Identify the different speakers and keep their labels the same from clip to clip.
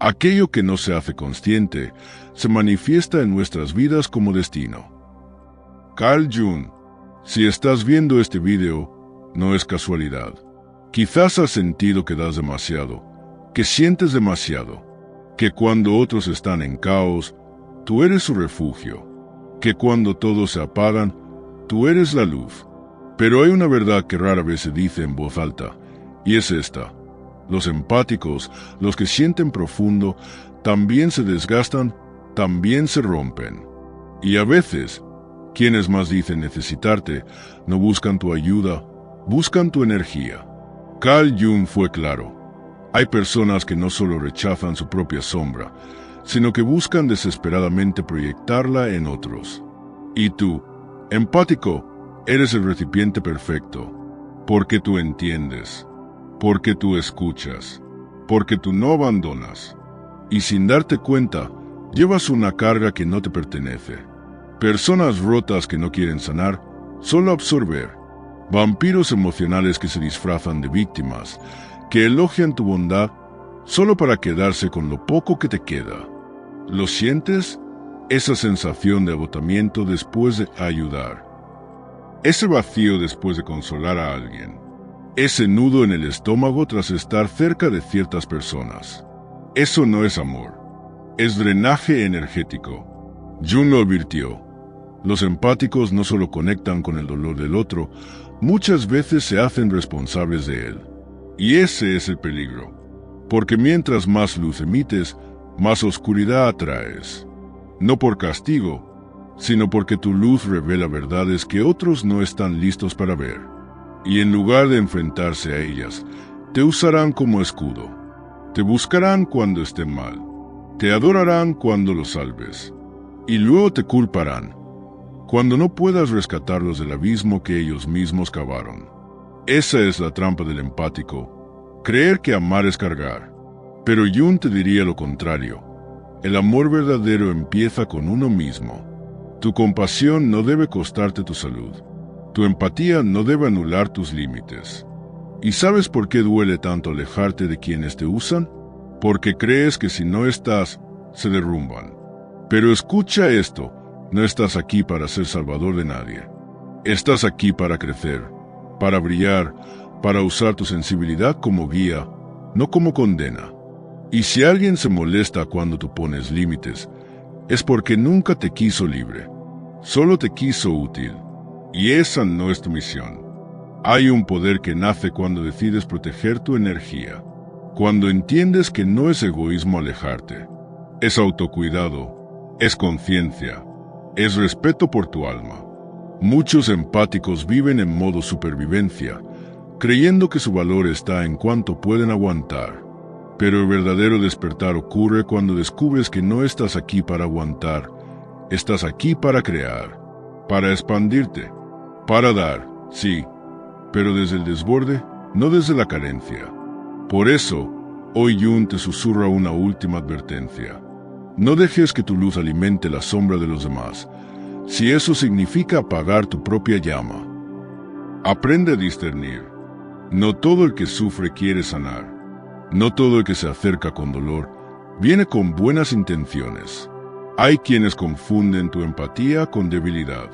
Speaker 1: Aquello que no se hace consciente se manifiesta en nuestras vidas como destino. Carl Jung, si estás viendo este video, no es casualidad. Quizás has sentido que das demasiado, que sientes demasiado, que cuando otros están en caos, tú eres su refugio, que cuando todos se apagan, tú eres la luz. Pero hay una verdad que rara vez se dice en voz alta, y es esta. Los empáticos, los que sienten profundo, también se desgastan, también se rompen. Y a veces, quienes más dicen necesitarte, no buscan tu ayuda, buscan tu energía. Carl Jung fue claro. Hay personas que no solo rechazan su propia sombra, sino que buscan desesperadamente proyectarla en otros. Y tú, empático, eres el recipiente perfecto, porque tú entiendes, porque tú escuchas, porque tú no abandonas. Y sin darte cuenta, llevas una carga que no te pertenece. Personas rotas que no quieren sanar, solo absorber. Vampiros emocionales que se disfrazan de víctimas, que elogian tu bondad solo para quedarse con lo poco que te queda. ¿Lo sientes? Esa sensación de agotamiento después de ayudar. Ese vacío después de consolar a alguien. Ese nudo en el estómago tras estar cerca de ciertas personas. Eso no es amor. Es drenaje energético. Jung lo advirtió. Los empáticos no solo conectan con el dolor del otro, muchas veces se hacen responsables de él. Y ese es el peligro. Porque mientras más luz emites, más oscuridad atraes. No por castigo, sino porque tu luz revela verdades que otros no están listos para ver. Y en lugar de enfrentarse a ellas, te usarán como escudo. Te buscarán cuando estén mal. Te adorarán cuando los salves. Y luego te culparán, cuando no puedas rescatarlos del abismo que ellos mismos cavaron. Esa es la trampa del empático, creer que amar es cargar. Pero Jung te diría lo contrario. El amor verdadero empieza con uno mismo. Tu compasión no debe costarte tu salud. Tu empatía no debe anular tus límites. ¿Y sabes por qué duele tanto alejarte de quienes te usan? Porque crees que si no estás, se derrumban. Pero escucha esto, no estás aquí para ser salvador de nadie. Estás aquí para crecer, para brillar, para usar tu sensibilidad como guía, no como condena. Y si alguien se molesta cuando tú pones límites, es porque nunca te quiso libre, solo te quiso útil. Y esa no es tu misión. Hay un poder que nace cuando decides proteger tu energía, cuando entiendes que no es egoísmo alejarte, es autocuidado, es conciencia, es respeto por tu alma. Muchos empáticos viven en modo supervivencia, creyendo que su valor está en cuánto pueden aguantar. Pero el verdadero despertar ocurre cuando descubres que no estás aquí para aguantar, estás aquí para crear, para expandirte, para dar, sí, pero desde el desborde, no desde la carencia. Por eso, hoy Jung te susurra una última advertencia. No dejes que tu luz alimente la sombra de los demás, si eso significa apagar tu propia llama. Aprende a discernir. No todo el que sufre quiere sanar. No todo el que se acerca con dolor viene con buenas intenciones. Hay quienes confunden tu empatía con debilidad,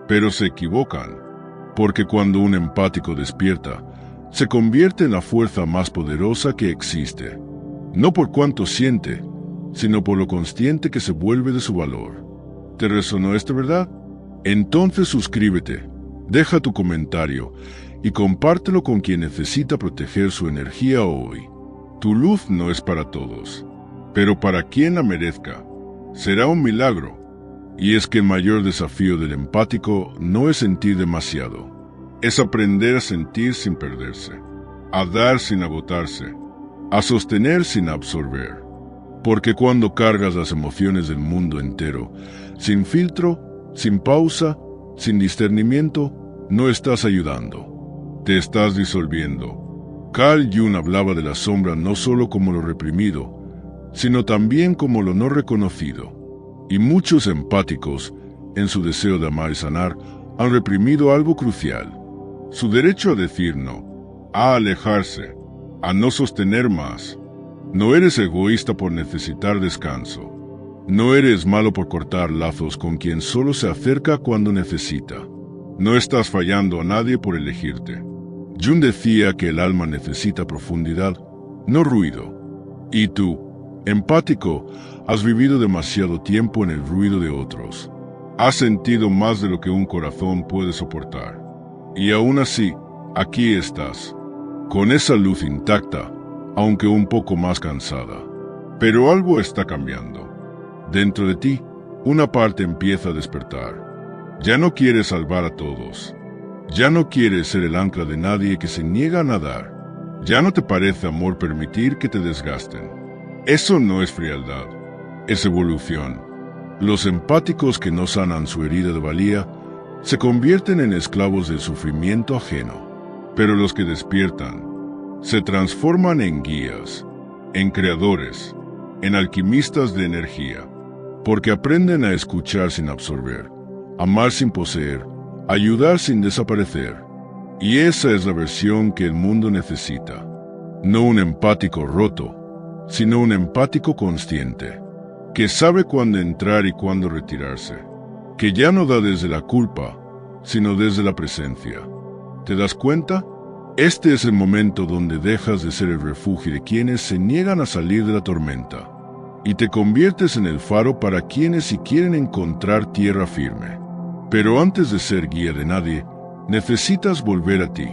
Speaker 1: pero se equivocan, porque cuando un empático despierta, se convierte en la fuerza más poderosa que existe, no por cuánto siente, sino por lo consciente que se vuelve de su valor. ¿Te resonó esta verdad? Entonces suscríbete, deja tu comentario y compártelo con quien necesita proteger su energía hoy. Tu luz no es para todos, pero para quien la merezca, será un milagro. Y es que el mayor desafío del empático no es sentir demasiado, es aprender a sentir sin perderse, a dar sin agotarse, a sostener sin absorber. Porque cuando cargas las emociones del mundo entero, sin filtro, sin pausa, sin discernimiento, no estás ayudando, te estás disolviendo. Carl Jung hablaba de la sombra no solo como lo reprimido, sino también como lo no reconocido. Y muchos empáticos, en su deseo de amar y sanar, han reprimido algo crucial: su derecho a decir no, a alejarse, a no sostener más. No eres egoísta por necesitar descanso. No eres malo por cortar lazos con quien solo se acerca cuando necesita. No estás fallando a nadie por elegirte. Jung decía que el alma necesita profundidad, no ruido. Y tú, empático, has vivido demasiado tiempo en el ruido de otros. Has sentido más de lo que un corazón puede soportar. Y aún así, aquí estás, con esa luz intacta, aunque un poco más cansada. Pero algo está cambiando. Dentro de ti, una parte empieza a despertar. Ya no quieres salvar a todos. Ya no quieres ser el ancla de nadie que se niega a nadar. Ya no te parece amor permitir que te desgasten. Eso no es frialdad, es evolución. Los empáticos que no sanan su herida de valía se convierten en esclavos del sufrimiento ajeno. Pero los que despiertan se transforman en guías, en creadores, en alquimistas de energía, porque aprenden a escuchar sin absorber, amar sin poseer, ayudar sin desaparecer. Y esa es la versión que el mundo necesita. No un empático roto, sino un empático consciente, que sabe cuándo entrar y cuándo retirarse, que ya no da desde la culpa, sino desde la presencia. ¿Te das cuenta? Este es el momento donde dejas de ser el refugio de quienes se niegan a salir de la tormenta, y te conviertes en el faro para quienes sí quieren encontrar tierra firme. Pero antes de ser guía de nadie, necesitas volver a ti,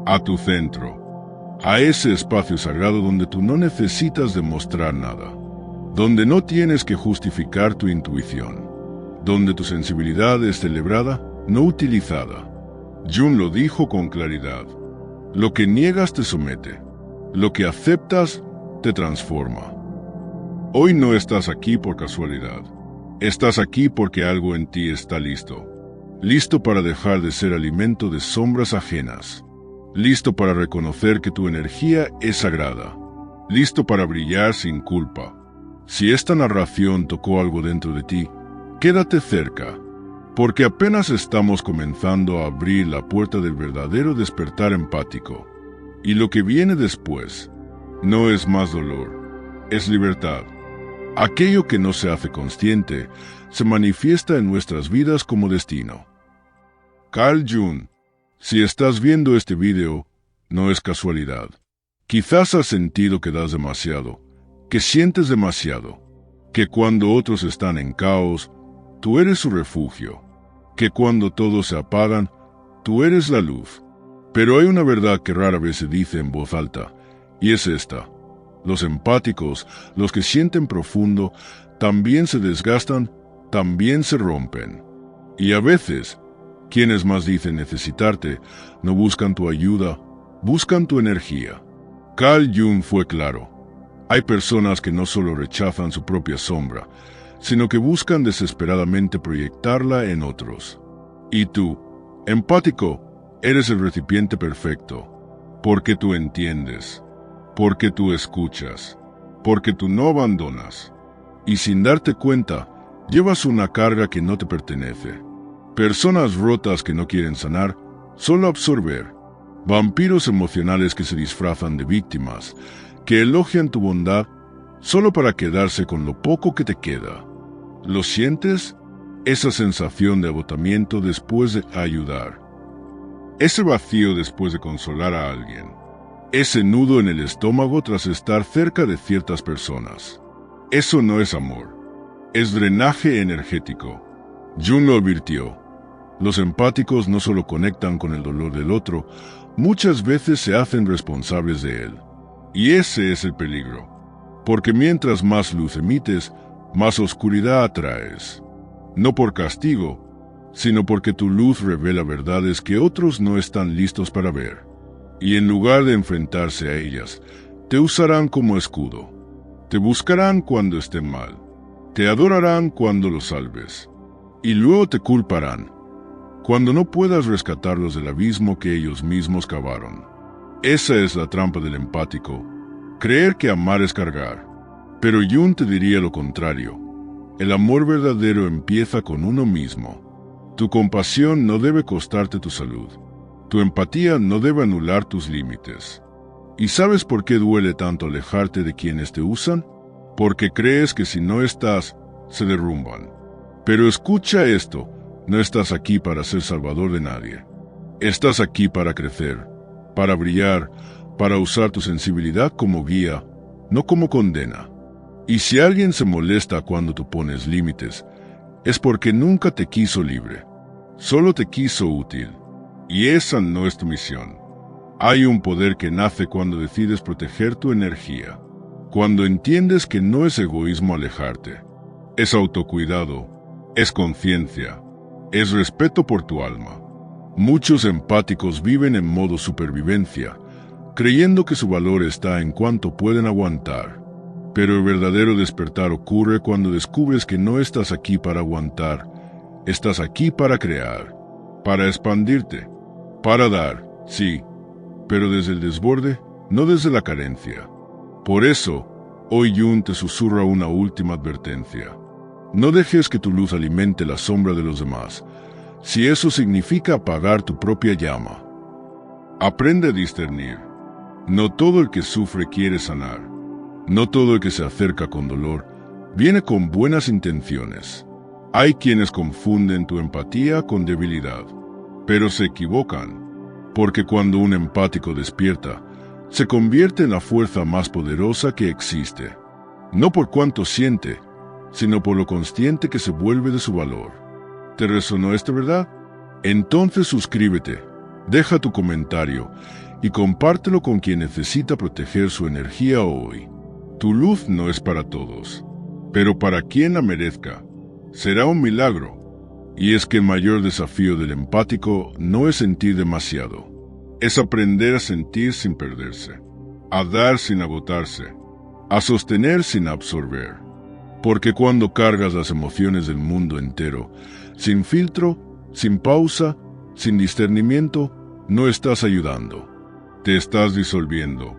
Speaker 1: a tu centro, a ese espacio sagrado donde tú no necesitas demostrar nada, donde no tienes que justificar tu intuición, donde tu sensibilidad es celebrada, no utilizada. Jung lo dijo con claridad: lo que niegas te somete, lo que aceptas te transforma. Hoy no estás aquí por casualidad. Estás aquí porque algo en ti está listo. Listo para dejar de ser alimento de sombras ajenas. Listo para reconocer que tu energía es sagrada. Listo para brillar sin culpa. Si esta narración tocó algo dentro de ti, quédate cerca, porque apenas estamos comenzando a abrir la puerta del verdadero despertar empático. Y lo que viene después no es más dolor, es libertad. Aquello que no se hace consciente se manifiesta en nuestras vidas como destino. Carl Jung, si estás viendo este video, no es casualidad. Quizás has sentido que das demasiado, que sientes demasiado, que cuando otros están en caos, tú eres su refugio, que cuando todos se apagan, tú eres la luz. Pero hay una verdad que rara vez se dice en voz alta, y es esta: los empáticos, los que sienten profundo, también se desgastan, también se rompen. Y a veces, quienes más dicen necesitarte, no buscan tu ayuda, buscan tu energía. Carl Jung fue claro: hay personas que no solo rechazan su propia sombra, sino que buscan desesperadamente proyectarla en otros. Y tú, empático, eres el recipiente perfecto, porque tú entiendes, porque tú escuchas, porque tú no abandonas. Y sin darte cuenta, llevas una carga que no te pertenece. Personas rotas que no quieren sanar, solo absorber. Vampiros emocionales que se disfrazan de víctimas, que elogian tu bondad solo para quedarse con lo poco que te queda. ¿Lo sientes? Esa sensación de agotamiento después de ayudar. Ese vacío después de consolar a alguien. Ese nudo en el estómago tras estar cerca de ciertas personas. Eso no es amor. Es drenaje energético. Jung lo advirtió. Los empáticos no solo conectan con el dolor del otro, muchas veces se hacen responsables de él. Y ese es el peligro. Porque mientras más luz emites, más oscuridad atraes. No por castigo, sino porque tu luz revela verdades que otros no están listos para ver. Y en lugar de enfrentarse a ellas, te usarán como escudo. Te buscarán cuando estén mal. Te adorarán cuando los salves. Y luego te culparán cuando no puedas rescatarlos del abismo que ellos mismos cavaron. Esa es la trampa del empático, creer que amar es cargar. Pero Jung te diría lo contrario. El amor verdadero empieza con uno mismo. Tu compasión no debe costarte tu salud. Tu empatía no debe anular tus límites. ¿Y sabes por qué duele tanto alejarte de quienes te usan? Porque crees que si no estás, se derrumban. Pero escucha esto, no estás aquí para ser salvador de nadie. Estás aquí para crecer, para brillar, para usar tu sensibilidad como guía, no como condena. Y si alguien se molesta cuando tú pones límites, es porque nunca te quiso libre, solo te quiso útil. Y esa no es tu misión. Hay un poder que nace cuando decides proteger tu energía, cuando entiendes que no es egoísmo alejarte, es autocuidado, es conciencia, es respeto por tu alma. Muchos empáticos viven en modo supervivencia, creyendo que su valor está en cuánto pueden aguantar. Pero el verdadero despertar ocurre cuando descubres que no estás aquí para aguantar, estás aquí para crear, para expandirte, para dar, sí, pero desde el desborde, no desde la carencia. Por eso, hoy Jun te susurra una última advertencia. No dejes que tu luz alimente la sombra de los demás, si eso significa apagar tu propia llama. Aprende a discernir. No todo el que sufre quiere sanar. No todo el que se acerca con dolor viene con buenas intenciones. Hay quienes confunden tu empatía con debilidad, pero se equivocan, porque cuando un empático despierta, se convierte en la fuerza más poderosa que existe, no por cuánto siente, sino por lo consciente que se vuelve de su valor. ¿Te resonó esta verdad? Entonces suscríbete, deja tu comentario y compártelo con quien necesita proteger su energía hoy. Tu luz no es para todos, pero para quien la merezca, será un milagro. Y es que el mayor desafío del empático no es sentir demasiado, es aprender a sentir sin perderse, a dar sin agotarse, a sostener sin absorber. Porque cuando cargas las emociones del mundo entero, sin filtro, sin pausa, sin discernimiento, no estás ayudando, te estás disolviendo.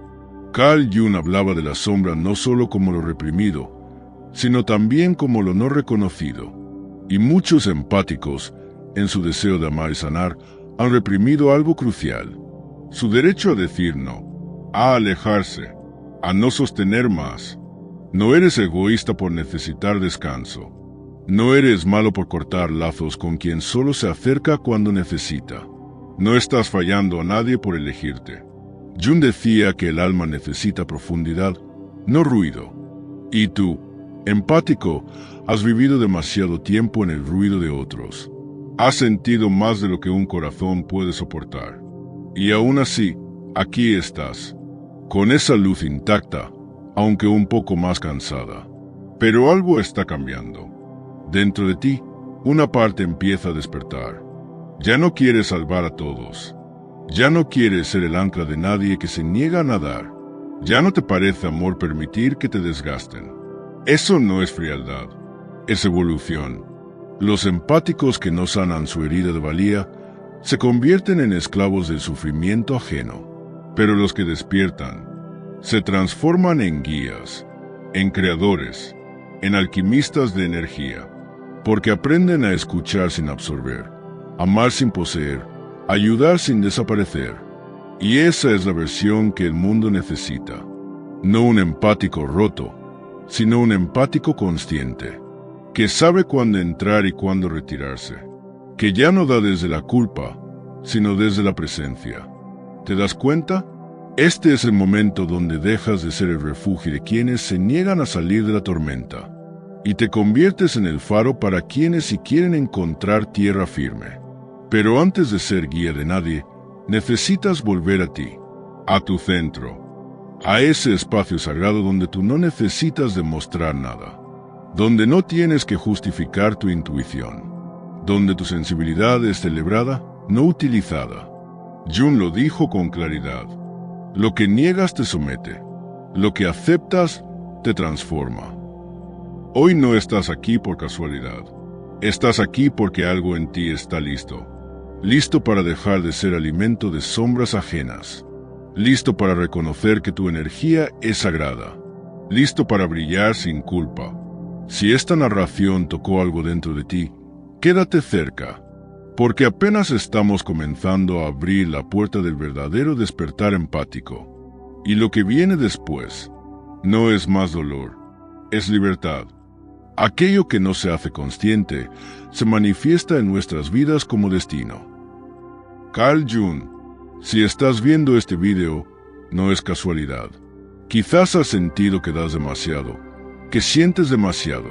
Speaker 1: Carl Jung hablaba de la sombra no solo como lo reprimido, sino también como lo no reconocido. Y muchos empáticos, en su deseo de amar y sanar, han reprimido algo crucial: su derecho a decir no, a alejarse, a no sostener más. No eres egoísta por necesitar descanso. No eres malo por cortar lazos con quien solo se acerca cuando necesita. No estás fallando a nadie por elegirte. Jung decía que el alma necesita profundidad, no ruido. Y tú, empático, has vivido demasiado tiempo en el ruido de otros. Has sentido más de lo que un corazón puede soportar. Y aún así, aquí estás, con esa luz intacta, aunque un poco más cansada. Pero algo está cambiando. Dentro de ti, una parte empieza a despertar. Ya no quieres salvar a todos. Ya no quieres ser el ancla de nadie que se niega a nadar. Ya no te parece amor permitir que te desgasten. Eso no es frialdad, es evolución. Los empáticos que no sanan su herida de valía se convierten en esclavos del sufrimiento ajeno. Pero los que despiertan se transforman en guías, en creadores, en alquimistas de energía, porque aprenden a escuchar sin absorber, amar sin poseer, ayudar sin desaparecer. Y esa es la versión que el mundo necesita. No un empático roto, sino un empático consciente, que sabe cuándo entrar y cuándo retirarse, que ya no da desde la culpa, sino desde la presencia. ¿Te das cuenta? Este es el momento donde dejas de ser el refugio de quienes se niegan a salir de la tormenta, y te conviertes en el faro para quienes sí quieren encontrar tierra firme. Pero antes de ser guía de nadie, necesitas volver a ti, a tu centro, a ese espacio sagrado donde tú no necesitas demostrar nada, donde no tienes que justificar tu intuición, donde tu sensibilidad es celebrada, no utilizada. Jung lo dijo con claridad: lo que niegas te somete, lo que aceptas te transforma. Hoy no estás aquí por casualidad, estás aquí porque algo en ti está listo. Listo para dejar de ser alimento de sombras ajenas. Listo para reconocer que tu energía es sagrada. Listo para brillar sin culpa. Si esta narración tocó algo dentro de ti, quédate cerca, porque apenas estamos comenzando a abrir la puerta del verdadero despertar empático. Y lo que viene después no es más dolor, es libertad. Aquello que no se hace consciente se manifiesta en nuestras vidas como destino. Carl Jung, si estás viendo este video, no es casualidad. Quizás has sentido que das demasiado, que sientes demasiado,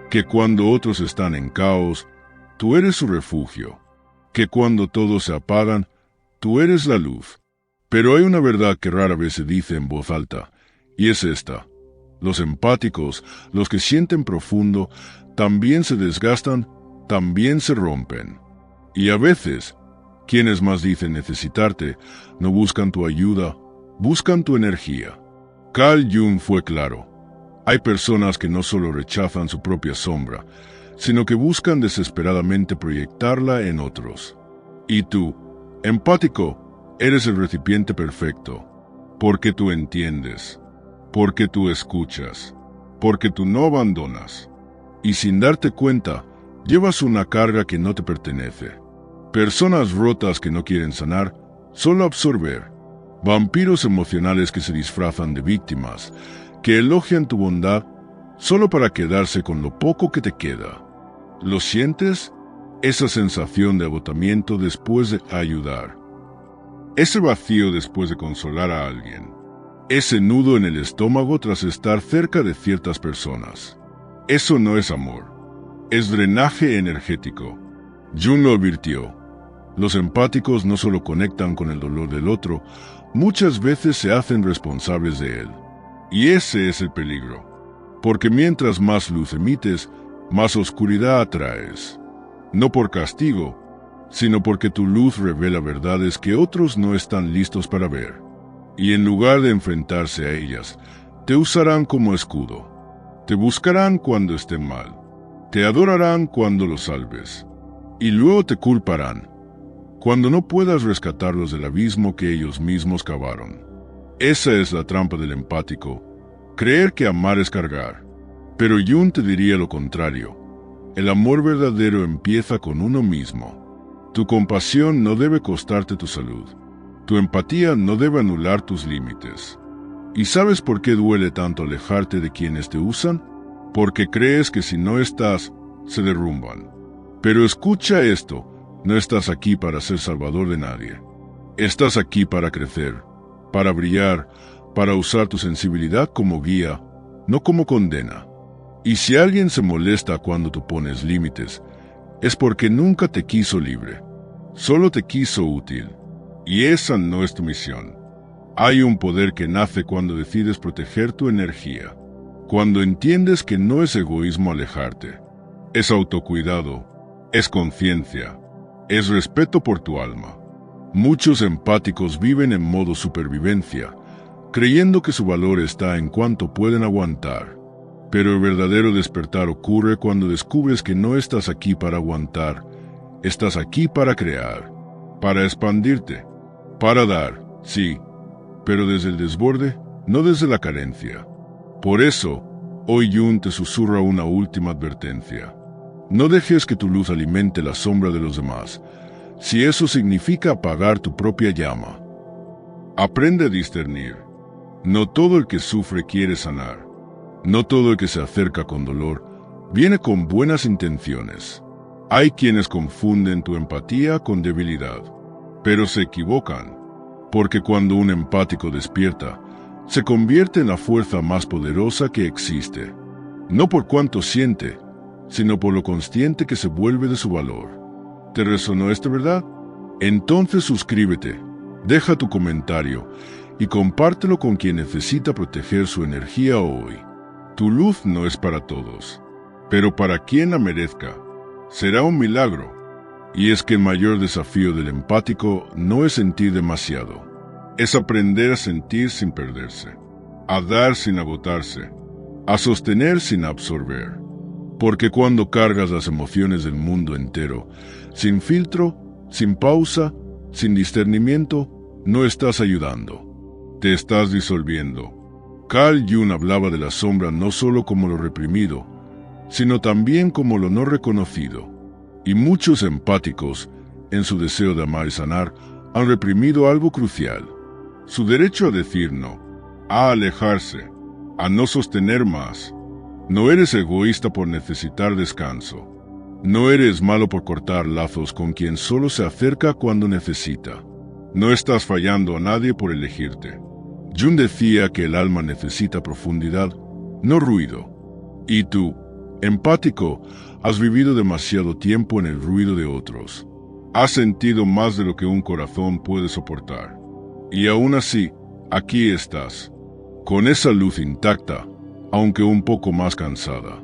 Speaker 1: que cuando otros están en caos, tú eres su refugio, que cuando todos se apagan, tú eres la luz. Pero hay una verdad que rara vez se dice en voz alta, y es esta. Los empáticos, los que sienten profundo, también se desgastan, también se rompen. Y a veces, quienes más dicen necesitarte, no buscan tu ayuda, buscan tu energía. Carl Jung fue claro. Hay personas que no solo rechazan su propia sombra, sino que buscan desesperadamente proyectarla en otros. Y tú, empático, eres el recipiente perfecto, porque tú entiendes, porque tú escuchas, porque tú no abandonas. Y sin darte cuenta, llevas una carga que no te pertenece. Personas rotas que no quieren sanar, solo absorber. Vampiros emocionales que se disfrazan de víctimas, que elogian tu bondad solo para quedarse con lo poco que te queda. ¿Lo sientes? Esa sensación de agotamiento después de ayudar. Ese vacío después de consolar a alguien. Ese nudo en el estómago tras estar cerca de ciertas personas. Eso no es amor. Es drenaje energético. Jung lo advirtió. Los empáticos no solo conectan con el dolor del otro, muchas veces se hacen responsables de él. Y ese es el peligro. Porque mientras más luz emites, más oscuridad atraes. No por castigo, sino porque tu luz revela verdades que otros no están listos para ver. Y en lugar de enfrentarse a ellas, te usarán como escudo. Te buscarán cuando estén mal. Te adorarán cuando los salves. Y luego te culparán, cuando no puedas rescatarlos del abismo que ellos mismos cavaron. Esa es la trampa del empático, creer que amar es cargar. Pero Jung te diría lo contrario. El amor verdadero empieza con uno mismo. Tu compasión no debe costarte tu salud. Tu empatía no debe anular tus límites. ¿Y sabes por qué duele tanto alejarte de quienes te usan? Porque crees que si no estás, se derrumban. Pero escucha esto, no estás aquí para ser salvador de nadie. Estás aquí para crecer, para brillar, para usar tu sensibilidad como guía, no como condena. Y si alguien se molesta cuando tú pones límites, es porque nunca te quiso libre, solo te quiso útil. Y esa no es tu misión. Hay un poder que nace cuando decides proteger tu energía, cuando entiendes que no es egoísmo alejarte, es autocuidado, es conciencia, es respeto por tu alma. Muchos empáticos viven en modo supervivencia, creyendo que su valor está en cuánto pueden aguantar. Pero el verdadero despertar ocurre cuando descubres que no estás aquí para aguantar, estás aquí para crear, para expandirte, para dar, sí, pero desde el desborde, no desde la carencia. Por eso, hoy Jung te susurra una última advertencia. No dejes que tu luz alimente la sombra de los demás, si eso significa apagar tu propia llama. Aprende a discernir. No todo el que sufre quiere sanar. No todo el que se acerca con dolor viene con buenas intenciones. Hay quienes confunden tu empatía con debilidad, pero se equivocan, porque cuando un empático despierta, se convierte en la fuerza más poderosa que existe, no por cuánto siente, sino por lo consciente que se vuelve de su valor. ¿Te resonó esta verdad? Entonces suscríbete, deja tu comentario y compártelo con quien necesita proteger su energía hoy. Tu luz no es para todos, pero para quien la merezca, será un milagro. Y es que el mayor desafío del empático no es sentir demasiado, es aprender a sentir sin perderse, a dar sin agotarse, a sostener sin absorber. Porque cuando cargas las emociones del mundo entero, sin filtro, sin pausa, sin discernimiento, no estás ayudando, te estás disolviendo. Carl Jung hablaba de la sombra no solo como lo reprimido, sino también como lo no reconocido. Y muchos empáticos, en su deseo de amar y sanar, han reprimido algo crucial: su derecho a decir no. a alejarse, a no sostener más. No eres egoísta por necesitar descanso. No eres malo por cortar lazos con quien solo se acerca cuando necesita. No estás fallando a nadie por elegirte. Jung decía que el alma necesita profundidad, no ruido. Y tú, empático, has vivido demasiado tiempo en el ruido de otros. Has sentido más de lo que un corazón puede soportar. Y aún así, aquí estás, con esa luz intacta, aunque un poco más cansada.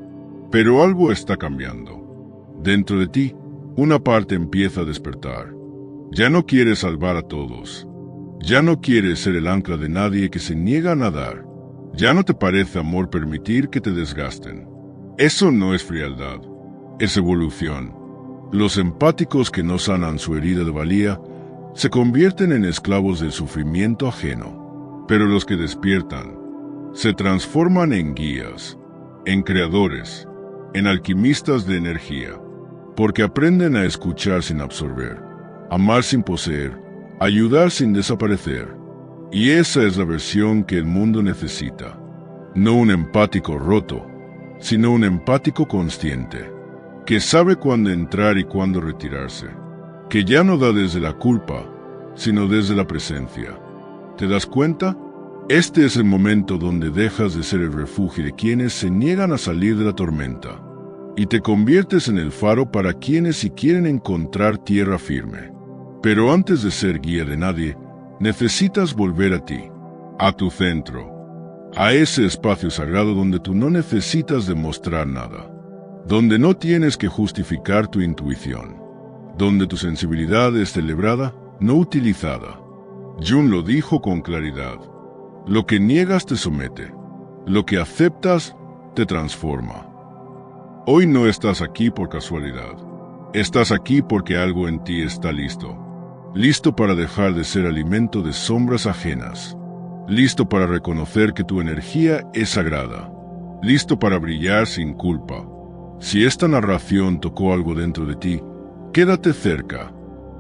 Speaker 1: Pero algo está cambiando. Dentro de ti, una parte empieza a despertar. Ya no quieres salvar a todos. Ya no quieres ser el ancla de nadie que se niega a nadar. Ya no te parece amor permitir que te desgasten. Eso no es frialdad, es evolución. Los empáticos que no sanan su herida de valía se convierten en esclavos del sufrimiento ajeno. Pero los que despiertan se transforman en guías, en creadores, en alquimistas de energía, porque aprenden a escuchar sin absorber, amar sin poseer, ayudar sin desaparecer. Y esa es la versión que el mundo necesita. No un empático roto, sino un empático consciente, que sabe cuándo entrar y cuándo retirarse, que ya no da desde la culpa, sino desde la presencia. ¿Te das cuenta? Este es el momento donde dejas de ser el refugio de quienes se niegan a salir de la tormenta, y te conviertes en el faro para quienes sí quieren encontrar tierra firme. Pero antes de ser guía de nadie, necesitas volver a ti, a tu centro, a ese espacio sagrado donde tú no necesitas demostrar nada, donde no tienes que justificar tu intuición, donde tu sensibilidad es celebrada, no utilizada. Jung lo dijo con claridad. Lo que niegas te somete, lo que aceptas te transforma. Hoy no estás aquí por casualidad. Estás aquí porque algo en ti está listo. Listo para dejar de ser alimento de sombras ajenas. Listo para reconocer que tu energía es sagrada. Listo para brillar sin culpa. Si esta narración tocó algo dentro de ti, quédate cerca,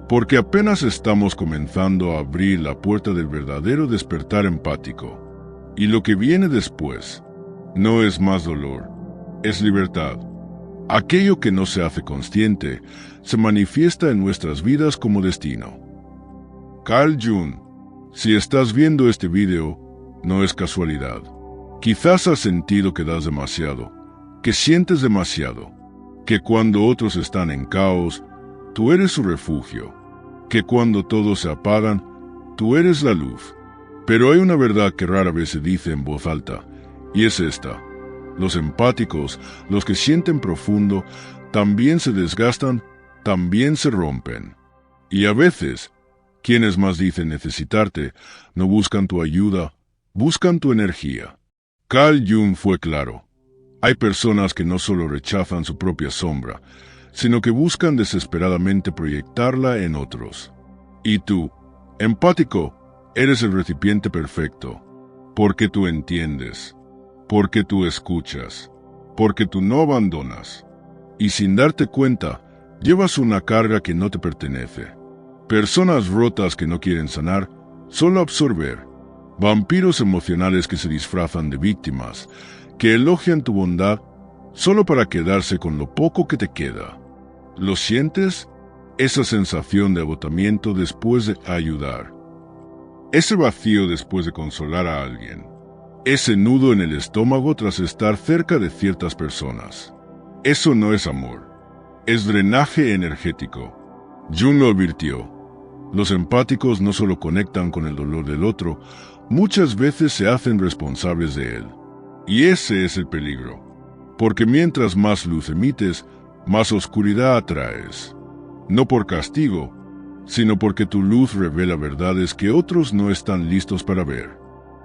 Speaker 1: porque apenas estamos comenzando a abrir la puerta del verdadero despertar empático. Y lo que viene después no es más dolor, es libertad. Aquello que no se hace consciente se manifiesta en nuestras vidas como destino. Carl Jung, si estás viendo este video, no es casualidad. Quizás has sentido que das demasiado, que sientes demasiado, que cuando otros están en caos, tú eres su refugio, que cuando todos se apagan, tú eres la luz. Pero hay una verdad que rara vez se dice en voz alta, y es esta. Los empáticos, los que sienten profundo, también se desgastan, también se rompen. Y a veces, quienes más dicen necesitarte, no buscan tu ayuda, buscan tu energía. Carl Jung fue claro. Hay personas que no solo rechazan su propia sombra, sino que buscan desesperadamente proyectarla en otros. Y tú, empático, eres el recipiente perfecto, porque tú entiendes, porque tú escuchas, porque tú no abandonas. Y sin darte cuenta, llevas una carga que no te pertenece. Personas rotas que no quieren sanar, solo absorber. Vampiros emocionales que se disfrazan de víctimas, que elogian tu bondad solo para quedarse con lo poco que te queda. ¿Lo sientes? Esa sensación de agotamiento después de ayudar. Ese vacío después de consolar a alguien. Ese nudo en el estómago tras estar cerca de ciertas personas. Eso no es amor. Es drenaje energético. Jung lo advirtió. Los empáticos no solo conectan con el dolor del otro, muchas veces se hacen responsables de él. Y ese es el peligro. Porque mientras más luz emites, más oscuridad atraes. No por castigo, sino porque tu luz revela verdades que otros no están listos para ver.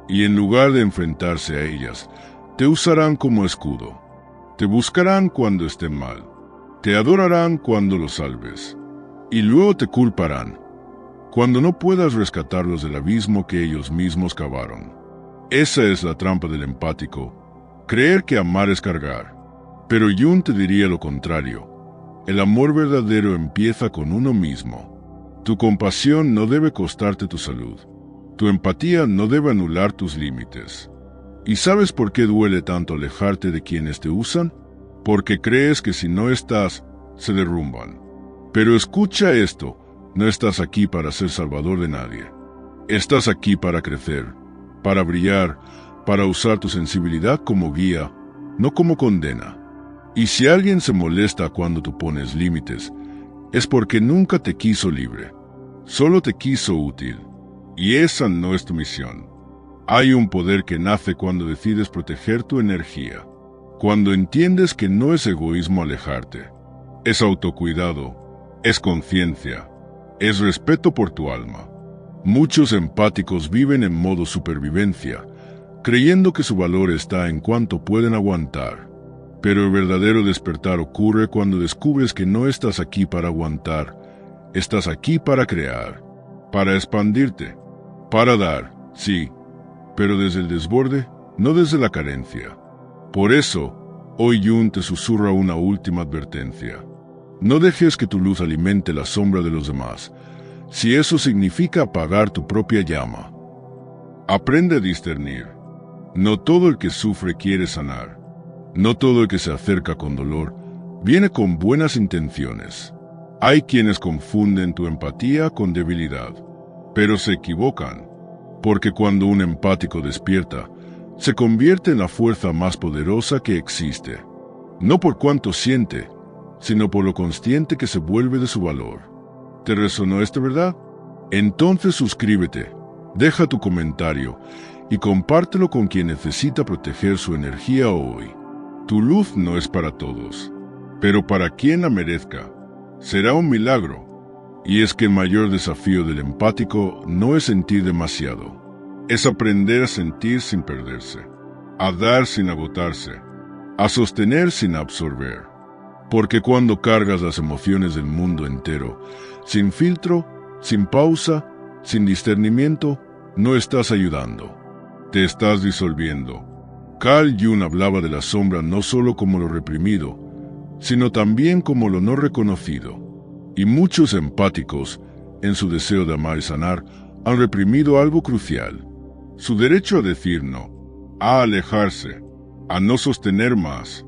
Speaker 1: Y en lugar de enfrentarse a ellas, te usarán como escudo. Te buscarán cuando estén mal. Te adorarán cuando los salves. Y luego te culparán, cuando no puedas rescatarlos del abismo que ellos mismos cavaron. Esa es la trampa del empático, creer que amar es cargar. Pero Jung te diría lo contrario. El amor verdadero empieza con uno mismo. Tu compasión no debe costarte tu salud, Tu empatía no debe anular tus límites. ¿Y sabes por qué duele tanto alejarte de quienes te usan? Porque crees que si no estás, se derrumban. Pero escucha esto, no estás aquí para ser salvador de nadie. Estás aquí para crecer, para brillar, para usar tu sensibilidad como guía, no como condena. Y si alguien se molesta cuando tú pones límites, es porque nunca te quiso libre, solo te quiso útil. Y esa no es tu misión. Hay un poder que nace cuando decides proteger tu energía, cuando entiendes que no es egoísmo alejarte, es autocuidado, es conciencia, es respeto por tu alma. Muchos empáticos viven en modo supervivencia, creyendo que su valor está en cuánto pueden aguantar. Pero el verdadero despertar ocurre cuando descubres que no estás aquí para aguantar, estás aquí para crear, para expandirte, para dar, sí, pero desde el desborde, no desde la carencia. Por eso, hoy Jun te susurra una última advertencia. No dejes que tu luz alimente la sombra de los demás, si eso significa apagar tu propia llama. Aprende a discernir. No todo el que sufre quiere sanar. No todo el que se acerca con dolor viene con buenas intenciones. Hay quienes confunden tu empatía con debilidad, pero se equivocan, porque cuando un empático despierta, se convierte en la fuerza más poderosa que existe, no por cuánto siente, sino por lo consciente que se vuelve de su valor. ¿Te resonó esta verdad? Entonces suscríbete, deja tu comentario y compártelo con quien necesita proteger su energía hoy. Tu luz no es para todos, pero para quien la merezca, será un milagro. Y es que el mayor desafío del empático no es sentir demasiado, es aprender a sentir sin perderse, a dar sin agotarse, a sostener sin absorber. Porque cuando cargas las emociones del mundo entero, sin filtro, sin pausa, sin discernimiento, no estás ayudando. Te estás disolviendo. Carl Jung hablaba de la sombra no solo como lo reprimido, sino también como lo no reconocido. Y muchos empáticos, en su deseo de amar y sanar, han reprimido algo crucial: su derecho a decir no, a alejarse, a no sostener más.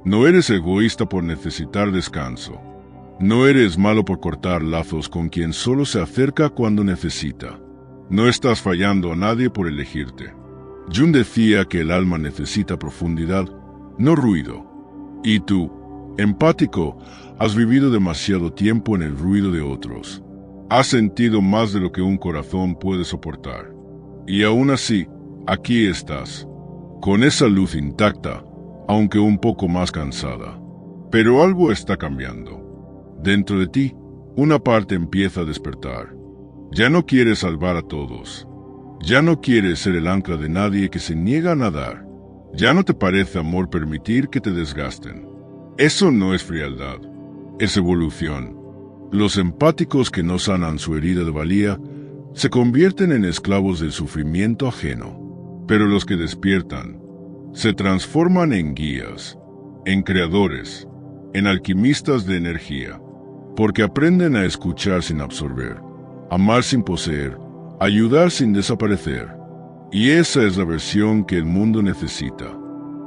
Speaker 1: No eres egoísta por necesitar descanso. No eres malo por cortar lazos con quien solo se acerca cuando necesita. No estás fallando a nadie por elegirte. Jung decía que el alma necesita profundidad, no ruido. Y tú, empático, has vivido demasiado tiempo en el ruido de otros. Has sentido más de lo que un corazón puede soportar. Y aún así, aquí estás, con esa luz intacta, aunque un poco más cansada. Pero algo está cambiando. Dentro de ti, una parte empieza a despertar. Ya no quieres salvar a todos. Ya no quieres ser el ancla de nadie que se niega a nadar. Ya no te parece amor permitir que te desgasten. Eso no es frialdad, es evolución. Los empáticos que no sanan su herida de valía se convierten en esclavos del sufrimiento ajeno. Pero los que despiertan se transforman en guías, en creadores, en alquimistas de energía, porque aprenden a escuchar sin absorber, amar sin poseer, ayudar sin desaparecer. Y esa es la versión que el mundo necesita.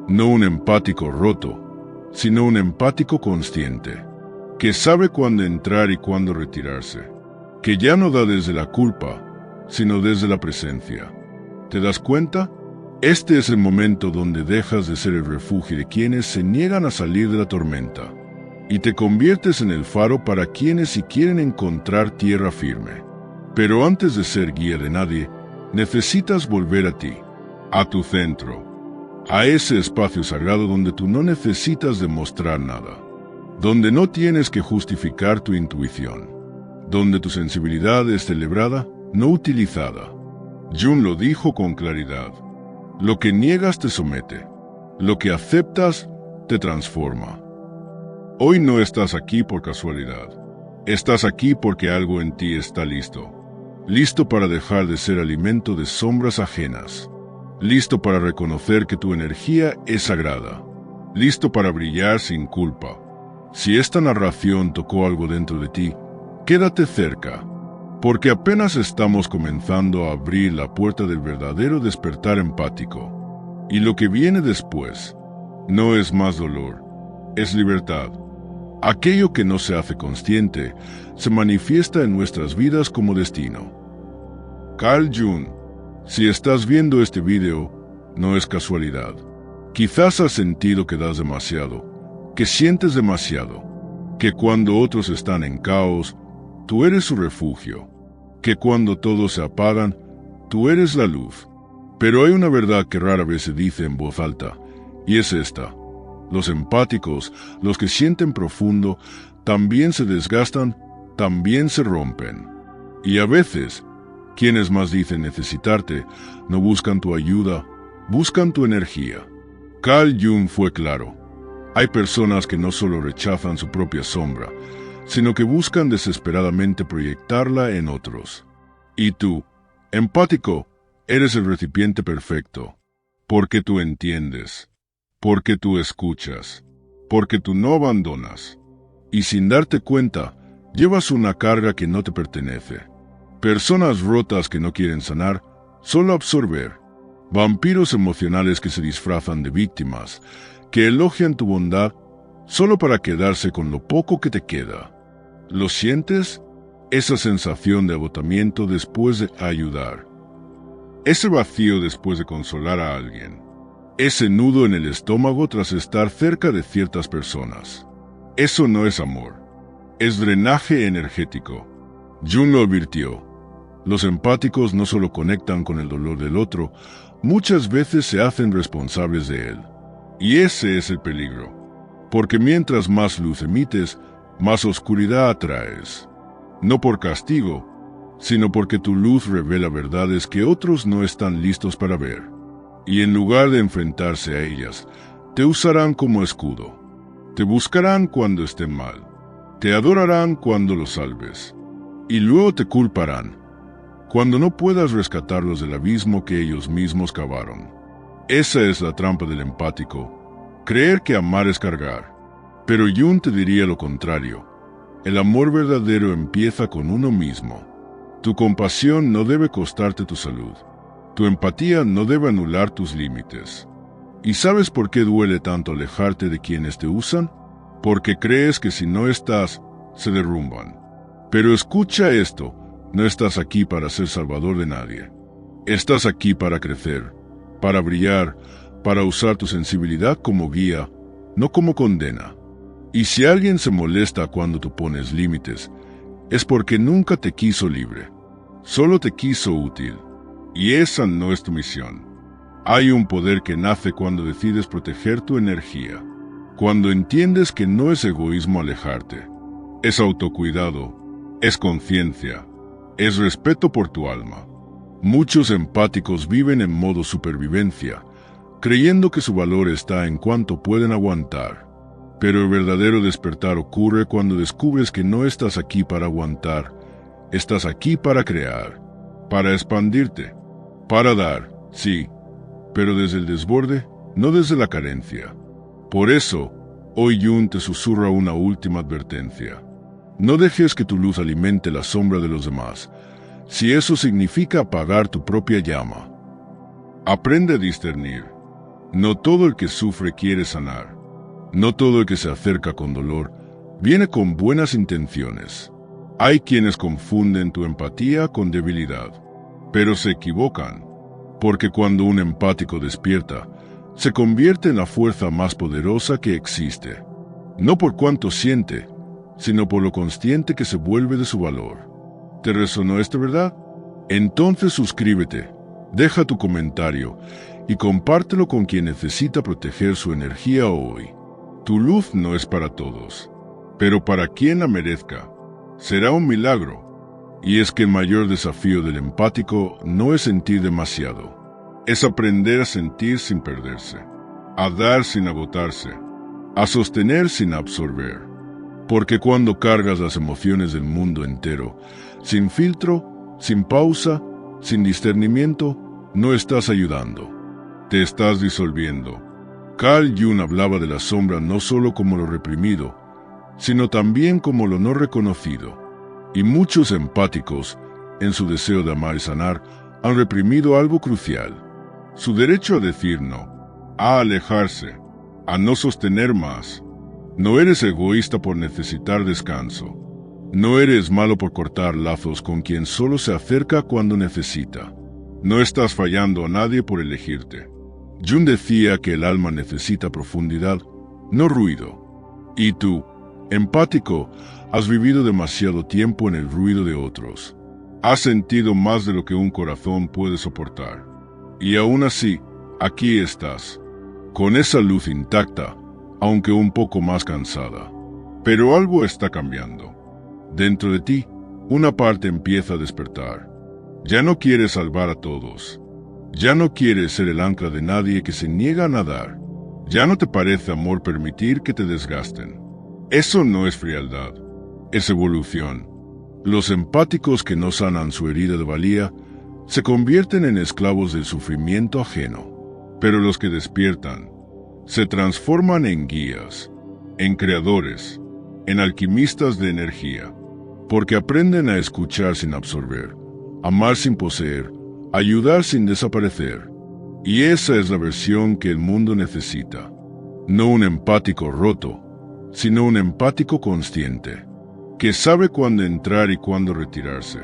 Speaker 1: No un empático roto, sino un empático consciente, que sabe cuándo entrar y cuándo retirarse, que ya no da desde la culpa, sino desde la presencia. ¿Te das cuenta? Este es el momento donde dejas de ser el refugio de quienes se niegan a salir de la tormenta y te conviertes en el faro para quienes sí quieren encontrar tierra firme. Pero antes de ser guía de nadie, necesitas volver a ti, a tu centro, a ese espacio sagrado donde tú no necesitas demostrar nada, donde no tienes que justificar tu intuición, donde tu sensibilidad es celebrada, no utilizada. Jung lo dijo con claridad. Lo que niegas te somete, lo que aceptas te transforma. Hoy no estás aquí por casualidad. Estás aquí porque algo en ti está listo. Listo para dejar de ser alimento de sombras ajenas. Listo para reconocer que tu energía es sagrada. Listo para brillar sin culpa. Si esta narración tocó algo dentro de ti, quédate cerca. porque apenas estamos comenzando a abrir la puerta del verdadero despertar empático. Y lo que viene después no es más dolor, es libertad. Aquello que no se hace consciente se manifiesta en nuestras vidas como destino. Carl Jung, si estás viendo este video, no es casualidad. Quizás has sentido que das demasiado, que sientes demasiado, que cuando otros están en caos, tú eres su refugio, que cuando todos se apagan, tú eres la luz. Pero hay una verdad que rara vez se dice en voz alta, y es esta. Los empáticos, los que sienten profundo, también se desgastan, también se rompen. Y a veces, quienes más dicen necesitarte, no buscan tu ayuda, buscan tu energía. Carl Jung fue claro. Hay personas que no solo rechazan su propia sombra, sino que buscan desesperadamente proyectarla en otros. Y tú, empático, eres el recipiente perfecto, porque tú entiendes, porque tú escuchas, porque tú no abandonas. Y sin darte cuenta, llevas una carga que no te pertenece. Personas rotas que no quieren sanar, solo absorber. Vampiros emocionales que se disfrazan de víctimas, que elogian tu bondad solo para quedarse con lo poco que te queda. ¿Lo sientes? Esa sensación de agotamiento después de ayudar. Ese vacío después de consolar a alguien. Ese nudo en el estómago tras estar cerca de ciertas personas. Eso no es amor. Es drenaje energético. Jung lo advirtió. Los empáticos no solo conectan con el dolor del otro, muchas veces se hacen responsables de él. Y ese es el peligro. Porque mientras más luz emites, más oscuridad atraes. No por castigo, sino porque tu luz revela verdades que otros no están listos para ver. Y en lugar de enfrentarse a ellas, te usarán como escudo. Te buscarán cuando estén mal. Te adorarán cuando los salves. Y luego te culparán, cuando no puedas rescatarlos del abismo que ellos mismos cavaron. Esa es la trampa del empático, creer que amar es cargar. Pero Jung te diría lo contrario. El amor verdadero empieza con uno mismo. Tu compasión no debe costarte tu salud. Tu empatía no debe anular tus límites. ¿Y sabes por qué duele tanto alejarte de quienes te usan? Porque crees que si no estás, se derrumban. Pero escucha esto, no estás aquí para ser salvador de nadie. Estás aquí para crecer, para brillar, para usar tu sensibilidad como guía, no como condena. Y si alguien se molesta cuando tú pones límites, es porque nunca te quiso libre, solo te quiso útil. Y esa no es tu misión. Hay un poder que nace cuando decides proteger tu energía, cuando entiendes que no es egoísmo alejarte, es autocuidado, es conciencia, es respeto por tu alma. Muchos empáticos viven en modo supervivencia, creyendo que su valor está en cuánto pueden aguantar. Pero el verdadero despertar ocurre cuando descubres que no estás aquí para aguantar, estás aquí para crear, para expandirte, para dar, sí, pero desde el desborde, no desde la carencia. Por eso, hoy Jung te susurra una última advertencia. No dejes que tu luz alimente la sombra de los demás, si eso significa apagar tu propia llama. Aprende a discernir. No todo el que sufre quiere sanar. No todo el que se acerca con dolor viene con buenas intenciones. Hay quienes confunden tu empatía con debilidad, pero se equivocan, porque cuando un empático despierta, se convierte en la fuerza más poderosa que existe, no por cuánto siente, sino por lo consciente que se vuelve de su valor. ¿Te resonó esta verdad? Entonces suscríbete, deja tu comentario y compártelo con quien necesita proteger su energía hoy. Tu luz no es para todos, pero para quien la merezca, será un milagro. Y es que el mayor desafío del empático no es sentir demasiado, es aprender a sentir sin perderse, a dar sin agotarse, a sostener sin absorber. Porque cuando cargas las emociones del mundo entero, sin filtro, sin pausa, sin discernimiento, no estás ayudando, te estás disolviendo. Carl Jung hablaba de la sombra no solo como lo reprimido, sino también como lo no reconocido. Y muchos empáticos en su deseo de amar y sanar, han reprimido algo crucial: su derecho a decir no, a alejarse, a no sostener más. No eres egoísta por necesitar descanso. No eres malo por cortar lazos con quien solo se acerca cuando necesita. No estás fallando a nadie por elegirte. Jung decía que el alma necesita profundidad, no ruido. Y tú, empático, has vivido demasiado tiempo en el ruido de otros. Has sentido más de lo que un corazón puede soportar. Y aún así, aquí estás, con esa luz intacta, aunque un poco más cansada. Pero algo está cambiando. Dentro de ti, una parte empieza a despertar. Ya no quieres salvar a todos. Ya no quieres ser el ancla de nadie que se niega a nadar. Ya no te parece amor permitir que te desgasten. Eso no es frialdad, es evolución. Los empáticos que no sanan su herida de valía se convierten en esclavos del sufrimiento ajeno. Pero los que despiertan se transforman en guías, en creadores, en alquimistas de energía, porque aprenden a escuchar sin absorber, amar sin poseer, ayudar sin desaparecer. Y esa es la versión que el mundo necesita. No un empático roto, sino un empático consciente, que sabe cuándo entrar y cuándo retirarse,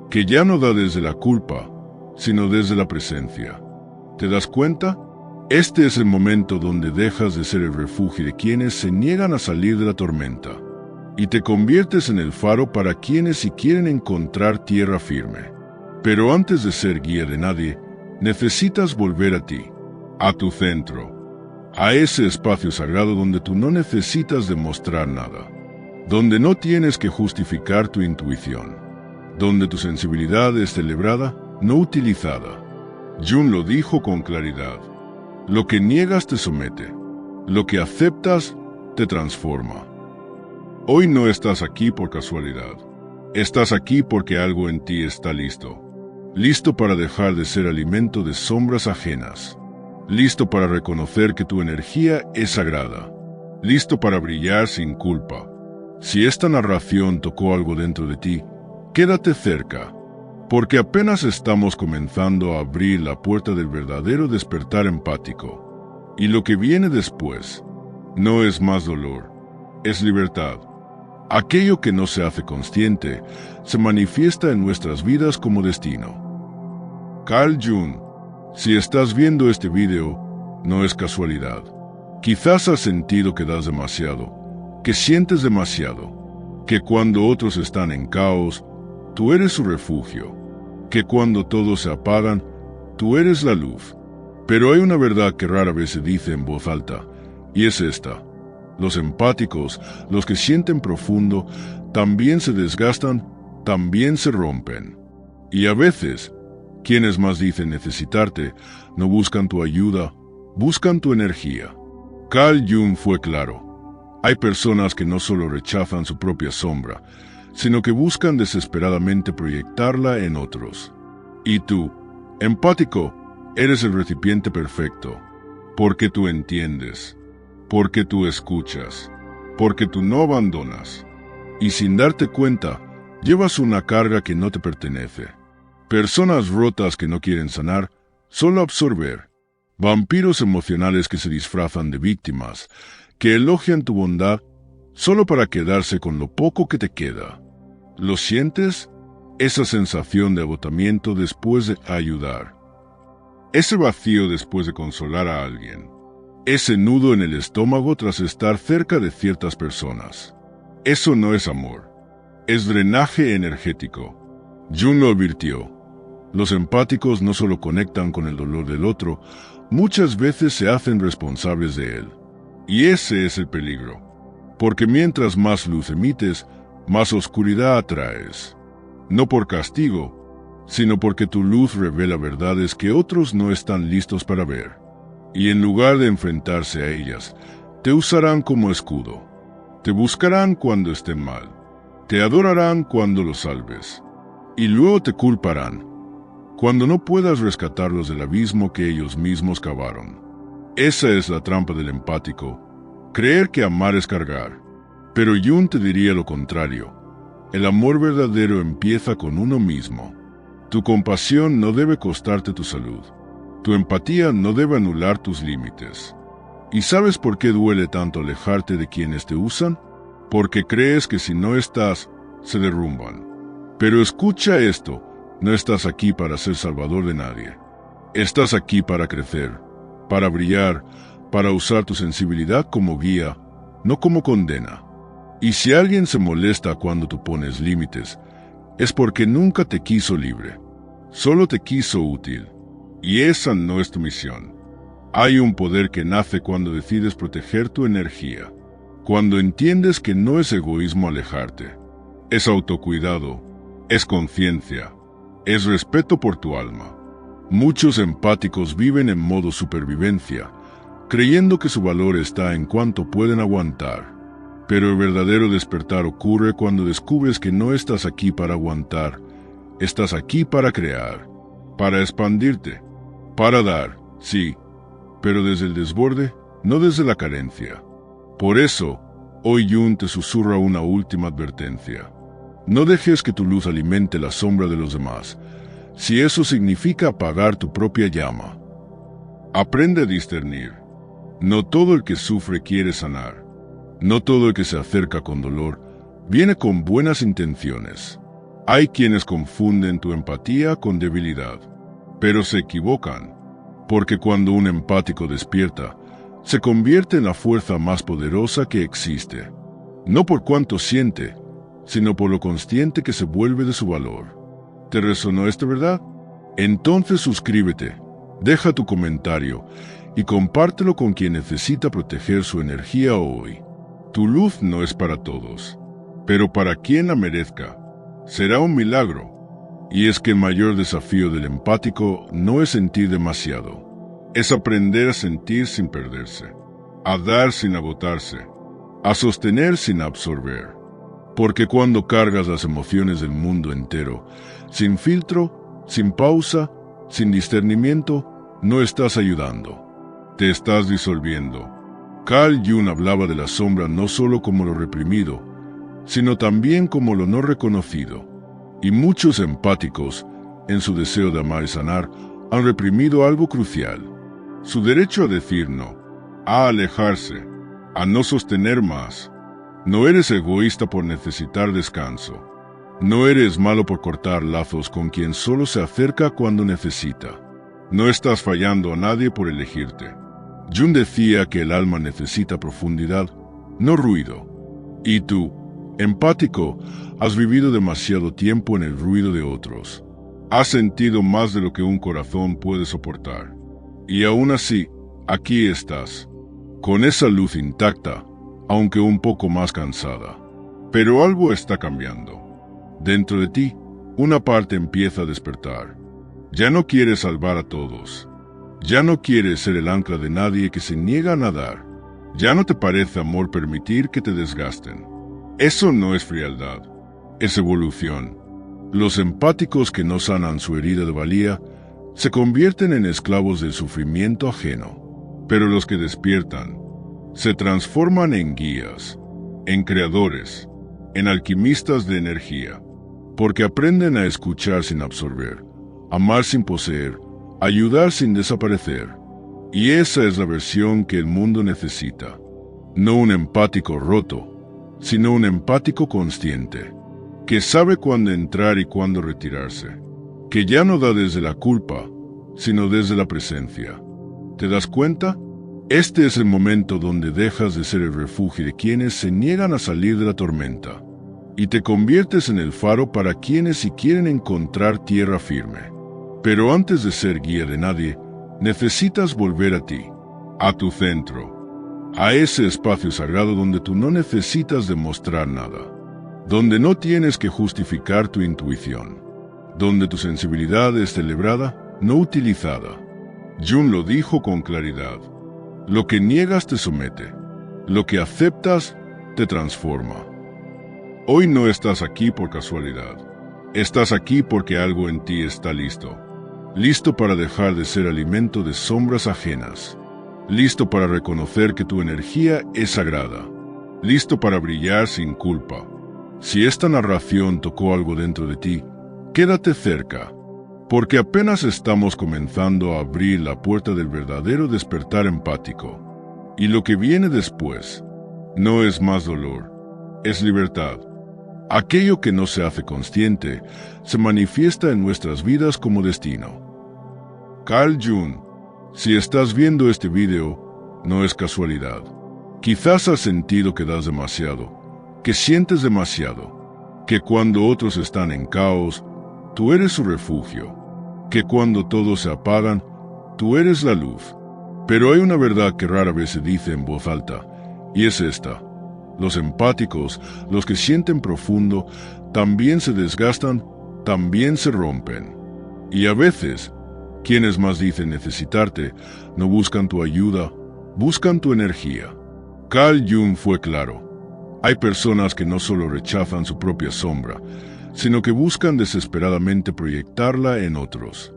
Speaker 1: que ya no da desde la culpa, sino desde la presencia. ¿Te das cuenta? Este es el momento donde dejas de ser el refugio de quienes se niegan a salir de la tormenta, y te conviertes en el faro para quienes sí quieren encontrar tierra firme. Pero antes de ser guía de nadie, necesitas volver a ti, a tu centro, a ese espacio sagrado donde tú no necesitas demostrar nada, donde no tienes que justificar tu intuición, donde tu sensibilidad es celebrada, no utilizada. Jung lo dijo con claridad: lo que niegas te somete, lo que aceptas te transforma. Hoy no estás aquí por casualidad, estás aquí porque algo en ti está listo. Listo para dejar de ser alimento de sombras ajenas. Listo para reconocer que tu energía es sagrada. Listo para brillar sin culpa. Si esta narración tocó algo dentro de ti, quédate cerca, porque apenas estamos comenzando a abrir la puerta del verdadero despertar empático. Y lo que viene después no es más dolor, es libertad. Aquello que no se hace consciente se manifiesta en nuestras vidas como destino. Carl Jung, si estás viendo este video, no es casualidad. Quizás has sentido que das demasiado, que sientes demasiado, que cuando otros están en caos, tú eres su refugio, que cuando todos se apagan, tú eres la luz. Pero hay una verdad que rara vez se dice en voz alta, y es esta: los empáticos, los que sienten profundo, también se desgastan, también se rompen. Y a veces, quienes más dicen necesitarte, no buscan tu ayuda, buscan tu energía. Carl Jung fue claro: hay personas que no solo rechazan su propia sombra, sino que buscan desesperadamente proyectarla en otros. Y tú, empático, eres el recipiente perfecto, porque tú entiendes, porque tú escuchas, porque tú no abandonas. Y sin darte cuenta, llevas una carga que no te pertenece. Personas rotas que no quieren sanar, solo absorber. Vampiros emocionales que se disfrazan de víctimas, que elogian tu bondad solo para quedarse con lo poco que te queda. ¿Lo sientes? Esa sensación de agotamiento después de ayudar. Ese vacío después de consolar a alguien. Ese nudo en el estómago tras estar cerca de ciertas personas. Eso no es amor. Es drenaje energético. Jung lo advirtió. Los empáticos no solo conectan con el dolor del otro, muchas veces se hacen responsables de él. Y ese es el peligro. Porque mientras más luz emites, más oscuridad atraes. No por castigo, sino porque tu luz revela verdades que otros no están listos para ver. Y en lugar de enfrentarse a ellas, te usarán como escudo. Te buscarán cuando estén mal. Te adorarán cuando los salves. Y luego te culparán cuando no puedas rescatarlos del abismo que ellos mismos cavaron. Esa es la trampa del empático, creer que amar es cargar. Pero Jung te diría lo contrario: El amor verdadero empieza con uno mismo. Tu compasión no debe costarte tu salud. Tu empatía no debe anular tus límites. ¿Y sabes por qué duele tanto alejarte de quienes te usan? Porque crees que si no estás, se derrumban. Pero escucha esto, no estás aquí para ser salvador de nadie. Estás aquí para crecer, para brillar, para usar tu sensibilidad como guía, no como condena. Y si alguien se molesta cuando tú pones límites, es porque nunca te quiso libre, solo te quiso útil. Y esa no es tu misión. Hay un poder que nace cuando decides proteger tu energía, cuando entiendes que no es egoísmo alejarte, es autocuidado, es conciencia, es respeto por tu alma. Muchos empáticos viven en modo supervivencia, creyendo que su valor está en cuánto pueden aguantar. Pero el verdadero despertar ocurre cuando descubres que no estás aquí para aguantar, estás aquí para crear, para expandirte, para dar, sí, pero desde el desborde, no desde la carencia. Por eso, hoy Jung te susurra una última advertencia. No dejes que tu luz alimente la sombra de los demás, si eso significa apagar tu propia llama. Aprende a discernir. No todo el que sufre quiere sanar. No todo el que se acerca con dolor viene con buenas intenciones. Hay quienes confunden tu empatía con debilidad, pero se equivocan, porque cuando un empático despierta, se convierte en la fuerza más poderosa que existe, no por cuánto siente, sino por lo consciente que se vuelve de su valor. ¿Te resonó esta verdad? Entonces suscríbete, deja tu comentario y compártelo con quien necesita proteger su energía hoy. Tu luz no es para todos, pero para quien la merezca, será un milagro. Y es que el mayor desafío del empático no es sentir demasiado, es aprender a sentir sin perderse, a dar sin agotarse, a sostener sin absorber. Porque cuando cargas las emociones del mundo entero, sin filtro, sin pausa, sin discernimiento, no estás ayudando. Te estás disolviendo. Carl Jung hablaba de la sombra no solo como lo reprimido, sino también como lo no reconocido. Y muchos empáticos, en su deseo de amar y sanar, han reprimido algo crucial: su derecho a decir no, a alejarse, a no sostener más. No eres egoísta por necesitar descanso. No eres malo por cortar lazos con quien solo se acerca cuando necesita. No estás fallando a nadie por elegirte. Jung decía que el alma necesita profundidad, no ruido. Y tú, empático, has vivido demasiado tiempo en el ruido de otros. Has sentido más de lo que un corazón puede soportar. Y aún así, aquí estás, con esa luz intacta, aunque un poco más cansada. Pero algo está cambiando. Dentro de ti, una parte empieza a despertar. Ya no quieres salvar a todos. Ya no quieres ser el ancla de nadie que se niega a nadar. Ya no te parece amor permitir que te desgasten. Eso no es frialdad, es evolución. Los empáticos que no sanan su herida de valía se convierten en esclavos del sufrimiento ajeno. Pero los que despiertan se transforman en guías, en creadores, en alquimistas de energía, porque aprenden a escuchar sin absorber, amar sin poseer, ayudar sin desaparecer. Y esa es la versión que el mundo necesita. No un empático roto, sino un empático consciente, que sabe cuándo entrar y cuándo retirarse, que ya no da desde la culpa, sino desde la presencia. ¿Te das cuenta? Este es el momento donde dejas de ser el refugio de quienes se niegan a salir de la tormenta, y te conviertes en el faro para quienes sí quieren encontrar tierra firme. Pero antes de ser guía de nadie, necesitas volver a ti, a tu centro, a ese espacio sagrado donde tú no necesitas demostrar nada, donde no tienes que justificar tu intuición, donde tu sensibilidad es celebrada, no utilizada. Jung lo dijo con claridad: lo que niegas te somete, lo que aceptas te transforma. Hoy no estás aquí por casualidad, estás aquí porque algo en ti está listo. Listo para dejar de ser alimento de sombras ajenas. Listo para reconocer que tu energía es sagrada. Listo para brillar sin culpa, Si esta narración tocó algo dentro de ti, quédate cerca, porque apenas estamos comenzando a abrir la puerta del verdadero despertar empático. Y lo que viene después no es más dolor, es libertad. Aquello que no se hace consciente se manifiesta en nuestras vidas como destino. Carl Jung, si estás viendo este video, no es casualidad. Quizás has sentido que das demasiado, que sientes demasiado, que cuando otros están en caos, tú eres su refugio, que cuando todos se apagan, tú eres la luz. Pero hay una verdad que rara vez se dice en voz alta, y es esta. Los empáticos, los que sienten profundo, también se desgastan, también se rompen. Y a veces, quienes más dicen necesitarte, no buscan tu ayuda, buscan tu energía. Carl Jung fue claro. Hay personas que no solo rechazan su propia sombra, sino que buscan desesperadamente proyectarla en otros.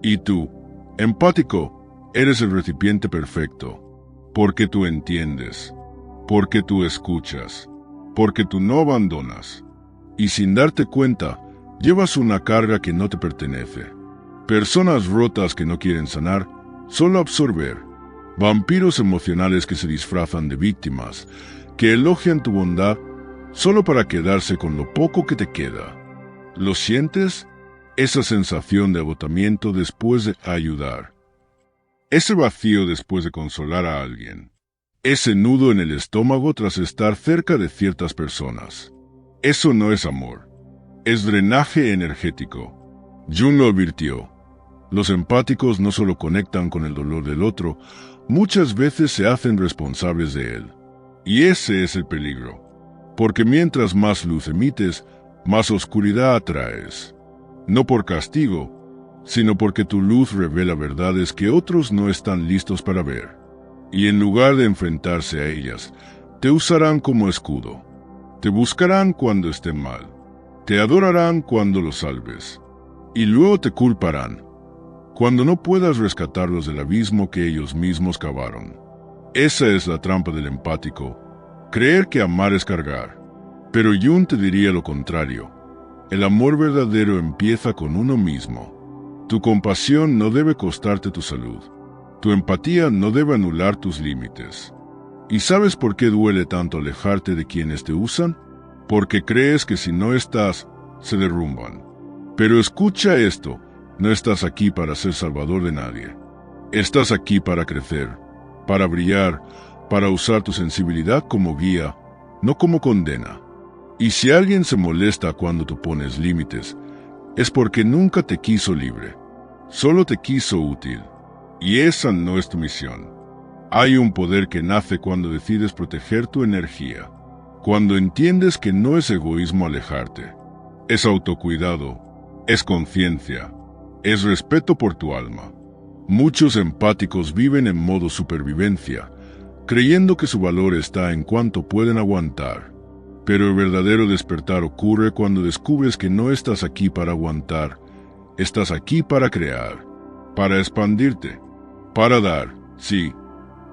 Speaker 1: Y tú, empático, eres el recipiente perfecto, porque tú entiendes, porque tú escuchas, porque tú no abandonas. Y sin darte cuenta, llevas una carga que no te pertenece. Personas rotas que no quieren sanar, solo absorber. Vampiros emocionales que se disfrazan de víctimas, que elogian tu bondad solo para quedarse con lo poco que te queda. ¿Lo sientes? Esa sensación de agotamiento después de ayudar. Ese vacío después de consolar a alguien. Ese nudo en el estómago tras estar cerca de ciertas personas. Eso no es amor. Es drenaje energético. Jung lo advirtió. Los empáticos no solo conectan con el dolor del otro, muchas veces se hacen responsables de él. Y ese es el peligro. Porque mientras más luz emites, más oscuridad atraes. No por castigo, sino porque tu luz revela verdades que otros no están listos para ver. Y en lugar de enfrentarse a ellas, te usarán como escudo. Te buscarán cuando estén mal. Te adorarán cuando los salves. Y luego te culparán, cuando no puedas rescatarlos del abismo que ellos mismos cavaron. Esa es la trampa del empático, creer que amar es cargar. Pero Jung te diría lo contrario. El amor verdadero empieza con uno mismo. Tu compasión no debe costarte tu salud. Tu empatía no debe anular tus límites. ¿Y sabes por qué duele tanto alejarte de quienes te usan? Porque crees que si no estás, se derrumban. Pero escucha esto, no estás aquí para ser salvador de nadie. Estás aquí para crecer, para brillar, para usar tu sensibilidad como guía, no como condena. Y si alguien se molesta cuando tú pones límites, es porque nunca te quiso libre, solo te quiso útil. Y esa no es tu misión. Hay un poder que nace cuando decides proteger tu energía, cuando entiendes que no es egoísmo alejarte, es autocuidado, es conciencia, es respeto por tu alma. Muchos empáticos viven en modo supervivencia, creyendo que su valor está en cuánto pueden aguantar. Pero el verdadero despertar ocurre cuando descubres que no estás aquí para aguantar, estás aquí para crear, para expandirte, para dar, sí,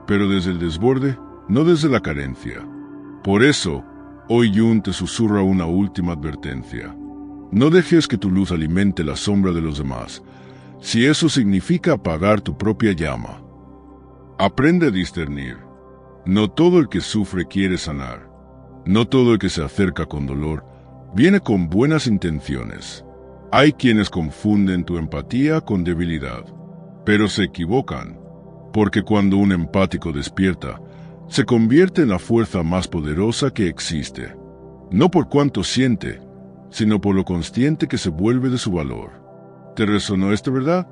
Speaker 1: pero desde el desborde, no desde la carencia. Por eso, hoy Jung te susurra una última advertencia. No dejes que tu luz alimente la sombra de los demás, si eso significa apagar tu propia llama. Aprende a discernir. No todo el que sufre quiere sanar. No todo el que se acerca con dolor viene con buenas intenciones. Hay quienes confunden tu empatía con debilidad, pero se equivocan, porque cuando un empático despierta, se convierte en la fuerza más poderosa que existe, no por cuánto siente, sino por lo consciente que se vuelve de su valor. ¿Te resonó esta verdad?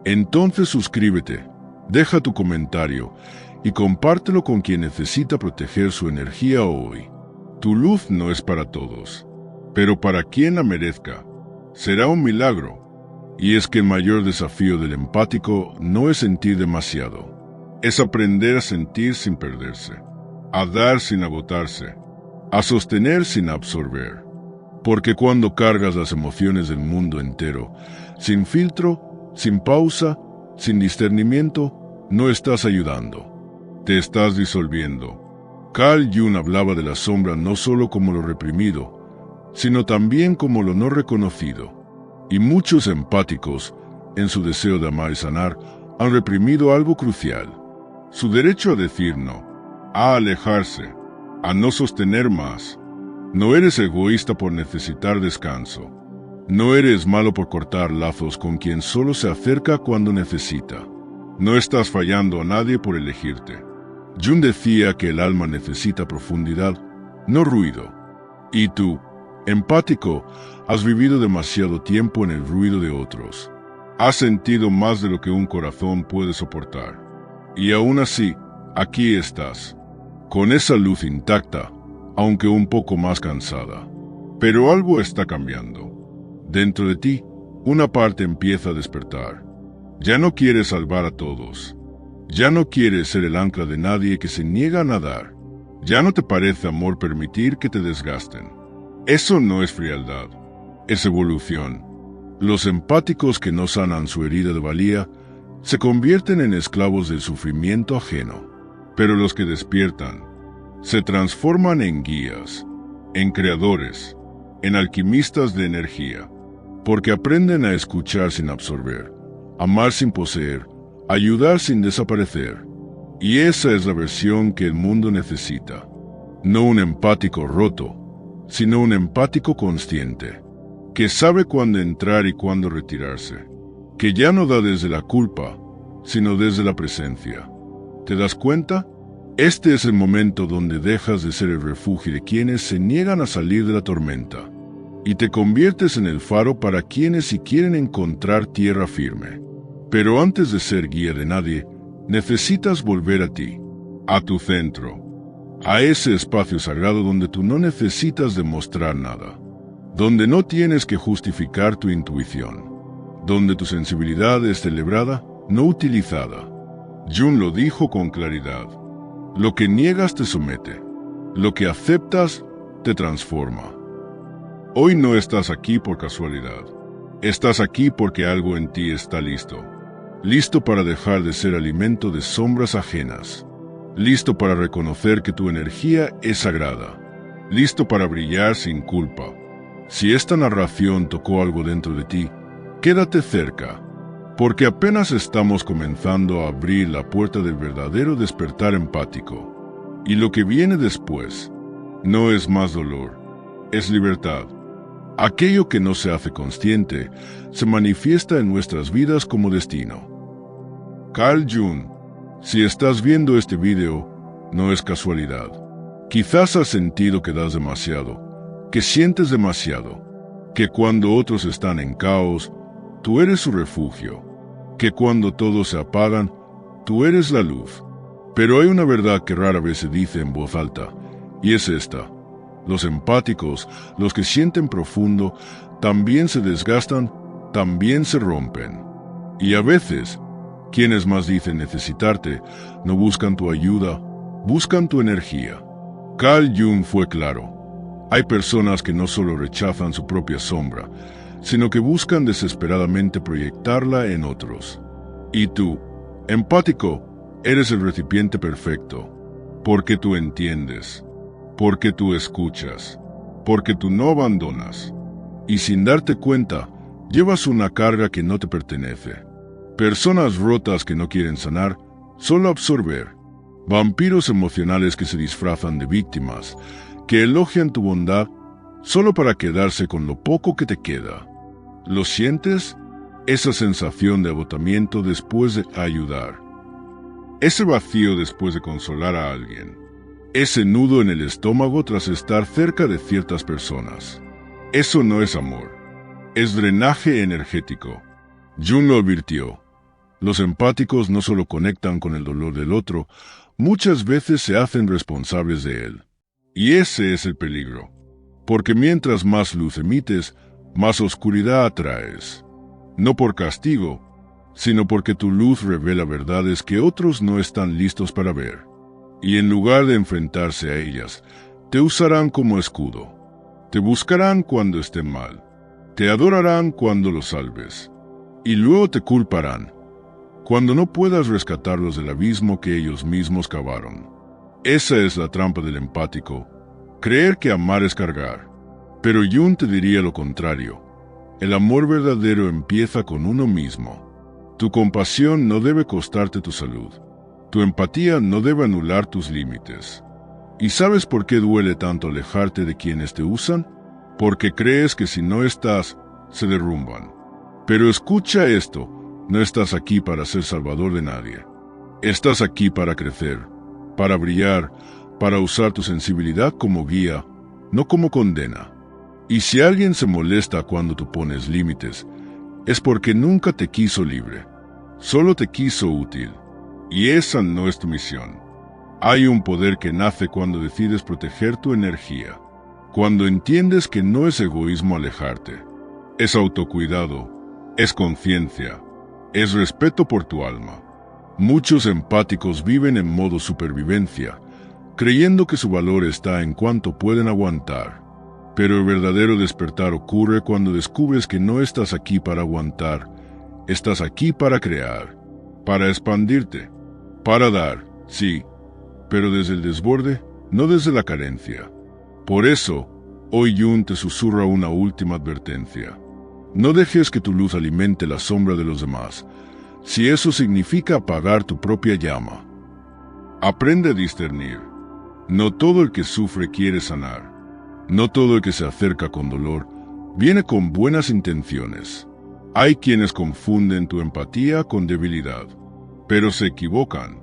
Speaker 1: Entonces suscríbete, deja tu comentario y compártelo con quien necesita proteger su energía hoy. Tu luz no es para todos, pero para quien la merezca, será un milagro. Y es que el mayor desafío del empático no es sentir demasiado, es aprender a sentir sin perderse, a dar sin agotarse, a sostener sin absorber. Porque cuando cargas las emociones del mundo entero, sin filtro, sin pausa, sin discernimiento, no estás ayudando, te estás disolviendo. Carl Jung hablaba de la sombra no solo como lo reprimido, sino también como lo no reconocido. Y muchos empáticos, en su deseo de amar y sanar, han reprimido algo crucial: su derecho a decir no, a alejarse, a no sostener más. No eres egoísta por necesitar descanso. No eres malo por cortar lazos con quien solo se acerca cuando necesita. No estás fallando a nadie por elegirte. Jung decía que el alma necesita profundidad, no ruido. Y tú, empático, has vivido demasiado tiempo en el ruido de otros. Has sentido más de lo que un corazón puede soportar. Y aún así, aquí estás, con esa luz intacta, aunque un poco más cansada. Pero algo está cambiando. Dentro de ti, una parte empieza a despertar. Ya no quieres salvar a todos. Ya no quieres ser el ancla de nadie que se niega a nadar. Ya no te parece amor permitir que te desgasten. Eso no es frialdad, es evolución. Los empáticos que no sanan su herida de valía se convierten en esclavos del sufrimiento ajeno. Pero los que despiertan se transforman en guías, en creadores, en alquimistas de energía, porque aprenden a escuchar sin absorber, amar sin poseer, ayudar sin desaparecer. Y esa es la versión que el mundo necesita. No un empático roto, sino un empático consciente, que sabe cuándo entrar y cuándo retirarse, que ya no da desde la culpa, sino desde la presencia. ¿Te das cuenta? Este es el momento donde dejas de ser el refugio de quienes se niegan a salir de la tormenta, y te conviertes en el faro para quienes sí quieren encontrar tierra firme. Pero antes de ser guía de nadie, necesitas volver a ti, a tu centro, a ese espacio sagrado donde tú no necesitas demostrar nada, donde no tienes que justificar tu intuición, donde tu sensibilidad es celebrada, no utilizada. Jung lo dijo con claridad: lo que niegas te somete, lo que aceptas te transforma. Hoy no estás aquí por casualidad, estás aquí porque algo en ti está listo. Listo para dejar de ser alimento de sombras ajenas. Listo para reconocer que tu energía es sagrada. Listo para brillar sin culpa. Si esta narración tocó algo dentro de ti, quédate cerca, porque apenas estamos comenzando a abrir la puerta del verdadero despertar empático. Y lo que viene después no es más dolor, es libertad. Aquello que no se hace consciente se manifiesta en nuestras vidas como destino. Carl Jung, si estás viendo este video, no es casualidad. Quizás has sentido que das demasiado, que sientes demasiado, que cuando otros están en caos, tú eres su refugio, que cuando todos se apagan, tú eres la luz. Pero hay una verdad que rara vez se dice en voz alta, y es esta: los empáticos, los que sienten profundo, también se desgastan, también se rompen. Y a veces, quienes más dicen necesitarte, no buscan tu ayuda, buscan tu energía. Carl Jung fue claro: hay personas que no solo rechazan su propia sombra, sino que buscan desesperadamente proyectarla en otros. Y tú, empático, eres el recipiente perfecto, porque tú entiendes, porque tú escuchas, porque tú no abandonas. Y sin darte cuenta, llevas una carga que no te pertenece. Personas rotas que no quieren sanar, solo absorber. Vampiros emocionales que se disfrazan de víctimas, que elogian tu bondad solo para quedarse con lo poco que te queda. ¿Lo sientes? Esa sensación de agotamiento después de ayudar. Ese vacío después de consolar a alguien. Ese nudo en el estómago tras estar cerca de ciertas personas. Eso no es amor. Es drenaje energético. Jung lo advirtió. Los empáticos no solo conectan con el dolor del otro, muchas veces se hacen responsables de él. Y ese es el peligro. Porque mientras más luz emites, más oscuridad atraes. No por castigo, sino porque tu luz revela verdades que otros no están listos para ver. Y en lugar de enfrentarse a ellas, te usarán como escudo. Te buscarán cuando estén mal. Te adorarán cuando los salves. Y luego te culparán cuando no puedas rescatarlos del abismo que ellos mismos cavaron. Esa es la trampa del empático: creer que amar es cargar. Pero Jung te diría lo contrario. El amor verdadero empieza con uno mismo. Tu compasión no debe costarte tu salud. Tu empatía no debe anular tus límites. ¿Y sabes por qué duele tanto alejarte de quienes te usan? Porque crees que si no estás, se derrumban. Pero escucha esto, no estás aquí para ser salvador de nadie. Estás aquí para crecer, para brillar, para usar tu sensibilidad como guía, no como condena. Y si alguien se molesta cuando tú pones límites, es porque nunca te quiso libre, solo te quiso útil. Y esa no es tu misión. Hay un poder que nace cuando decides proteger tu energía, cuando entiendes que no es egoísmo alejarte, es autocuidado, es conciencia, es respeto por tu alma. Muchos empáticos viven en modo supervivencia, creyendo que su valor está en cuánto pueden aguantar. Pero el verdadero despertar ocurre cuando descubres que no estás aquí para aguantar, estás aquí para crear, para expandirte, para dar, sí, pero desde el desborde, no desde la carencia. Por eso, hoy Jung te susurra una última advertencia. No dejes que tu luz alimente la sombra de los demás, si eso significa apagar tu propia llama. Aprende a discernir. No todo el que sufre quiere sanar. No todo el que se acerca con dolor viene con buenas intenciones. Hay quienes confunden tu empatía con debilidad, pero se equivocan,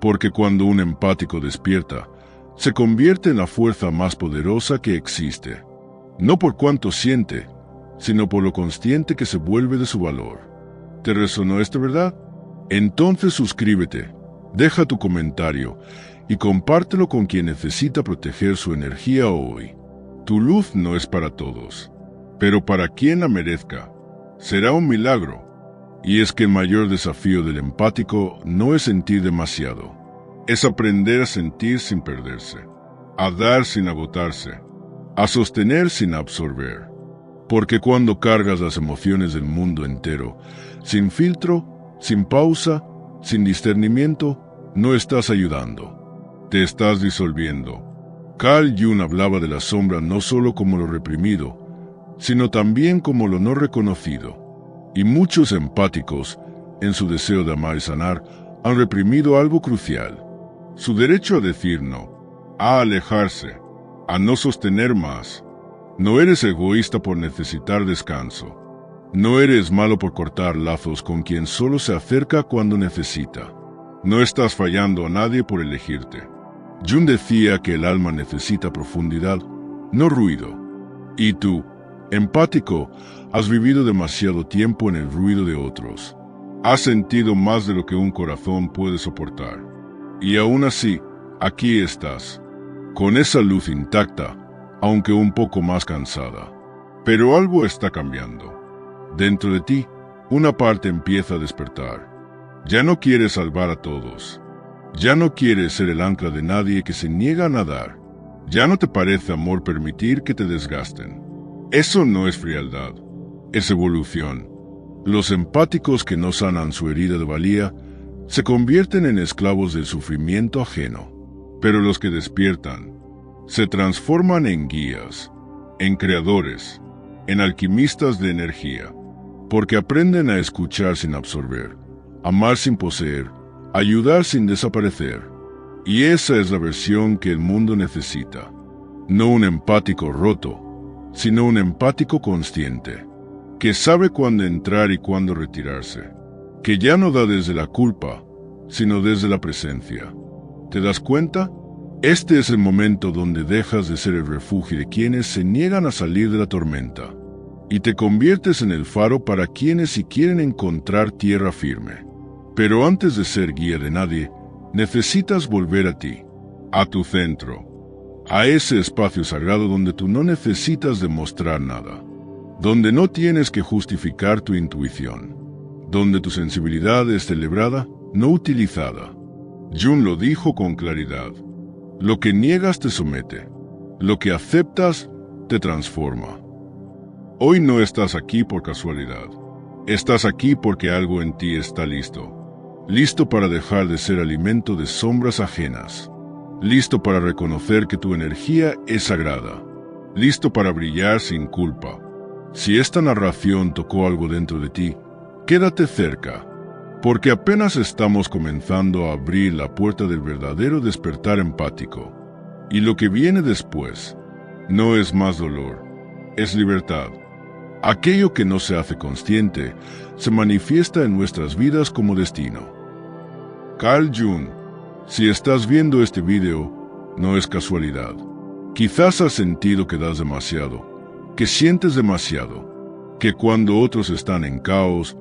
Speaker 1: porque cuando un empático despierta, se convierte en la fuerza más poderosa que existe, no por cuánto siente, sino por lo consciente que se vuelve de su valor. ¿Te resonó esta verdad? Entonces suscríbete, deja tu comentario y compártelo con quien necesita proteger su energía hoy. Tu luz no es para todos, pero para quien la merezca, será un milagro. Y es que el mayor desafío del empático no es sentir demasiado, es aprender a sentir sin perderse, a dar sin agotarse, a sostener sin absorber. Porque cuando cargas las emociones del mundo entero, sin filtro, sin pausa, sin discernimiento, no estás ayudando, te estás disolviendo. Carl Jung hablaba de la sombra no solo como lo reprimido, sino también como lo no reconocido. Y muchos empáticos, en su deseo de amar y sanar, han reprimido algo crucial: su derecho a decir no, a alejarse, a no sostener más. No eres egoísta por necesitar descanso. No eres malo por cortar lazos con quien solo se acerca cuando necesita. No estás fallando a nadie por elegirte. Jung decía que el alma necesita profundidad, no ruido. Y tú, empático, has vivido demasiado tiempo en el ruido de otros. Has sentido más de lo que un corazón puede soportar. Y aún así, aquí estás, con esa luz intacta, aunque un poco más cansada. Pero algo está cambiando. Dentro de ti, una parte empieza a despertar. Ya no quieres salvar a todos. Ya no quieres ser el ancla de nadie que se niega a nadar. Ya no te parece amor permitir que te desgasten. Eso no es frialdad, es evolución. Los empáticos que no sanan su herida de valía se convierten en esclavos del sufrimiento ajeno. Pero los que despiertan se transforman en guías, en creadores, en alquimistas de energía, porque aprenden a escuchar sin absorber, amar sin poseer, ayudar sin desaparecer. Y esa es la versión que el mundo necesita. No un empático roto, sino un empático consciente, que sabe cuándo entrar y cuándo retirarse, que ya no da desde la culpa, sino desde la presencia. ¿Te das cuenta? Este es el momento donde dejas de ser el refugio de quienes se niegan a salir de la tormenta, y te conviertes en el faro para quienes sí quieren encontrar tierra firme. Pero antes de ser guía de nadie, necesitas volver a ti, a tu centro, a ese espacio sagrado donde tú no necesitas demostrar nada, donde no tienes que justificar tu intuición, donde tu sensibilidad es celebrada, no utilizada. Jung lo dijo con claridad: lo que niegas te somete, lo que aceptas te transforma. Hoy no estás aquí por casualidad, estás aquí porque algo en ti está listo. Listo para dejar de ser alimento de sombras ajenas. Listo para reconocer que tu energía es sagrada. listo para brillar sin culpa. Si esta narración tocó algo dentro de ti, quédate cerca, porque apenas estamos comenzando a abrir la puerta del verdadero despertar empático. Y lo que viene después no es más dolor, es libertad. Aquello que no se hace consciente se manifiesta en nuestras vidas como destino. Carl Jung, si estás viendo este video, no es casualidad. Quizás has sentido que das demasiado, que sientes demasiado, que cuando otros están en caos,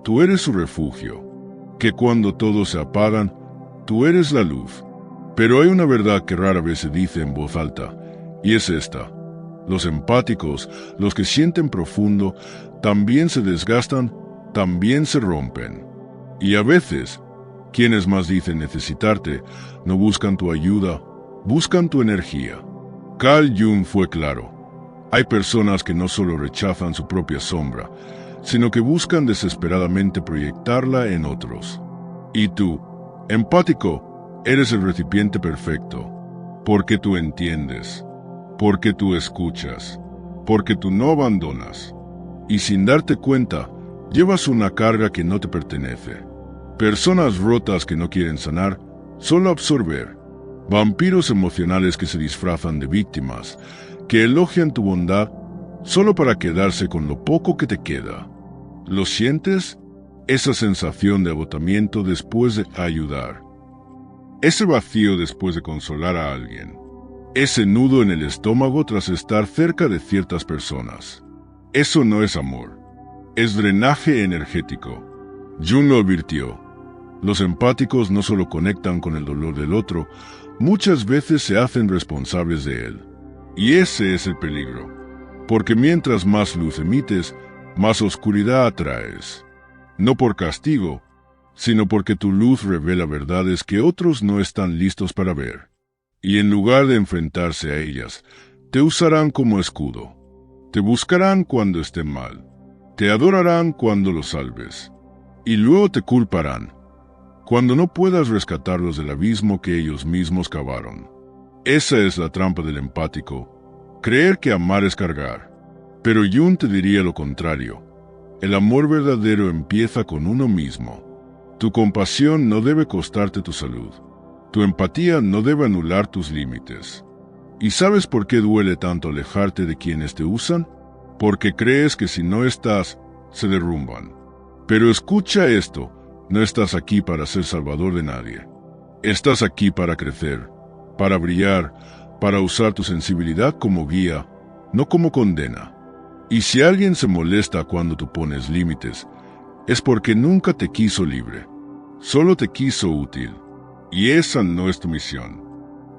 Speaker 1: tú eres su refugio, que cuando todos se apagan, tú eres la luz. Pero hay una verdad que rara vez se dice en voz alta, y es esta. Los empáticos, los que sienten profundo, también se desgastan, también se rompen. Y a veces, quienes más dicen necesitarte, no buscan tu ayuda, buscan tu energía. Carl Jung fue claro. Hay personas que no solo rechazan su propia sombra, sino que buscan desesperadamente proyectarla en otros. Y tú, empático, eres el recipiente perfecto, porque tú entiendes, porque tú escuchas, porque tú no abandonas. Y sin darte cuenta, llevas una carga que no te pertenece. Personas rotas que no quieren sanar, solo absorber. Vampiros emocionales que se disfrazan de víctimas, que elogian tu bondad solo para quedarse con lo poco que te queda. ¿Lo sientes? Esa sensación de agotamiento después de ayudar. Ese vacío después de consolar a alguien. Ese nudo en el estómago tras estar cerca de ciertas personas. Eso no es amor. Es drenaje energético. Jung lo advirtió. Los empáticos no solo conectan con el dolor del otro, muchas veces se hacen responsables de él. Y ese es el peligro. Porque mientras más luz emites, más oscuridad atraes. No por castigo, sino porque tu luz revela verdades que otros no están listos para ver. Y en lugar de enfrentarse a ellas, te usarán como escudo. Te buscarán cuando estén mal. Te adorarán cuando los salves. Y luego te culparán, cuando no puedas rescatarlos del abismo que ellos mismos cavaron. Esa es la trampa del empático, creer que amar es cargar. Pero Jung te diría lo contrario. El amor verdadero empieza con uno mismo. Tu compasión no debe costarte tu salud. Tu empatía no debe anular tus límites. ¿Y sabes por qué duele tanto alejarte de quienes te usan? Porque crees que si no estás, se derrumban. Pero escucha esto, no estás aquí para ser salvador de nadie. Estás aquí para crecer, para brillar, para usar tu sensibilidad como guía, no como condena. Y si alguien se molesta cuando tú pones límites, es porque nunca te quiso libre, solo te quiso útil. Y esa no es tu misión.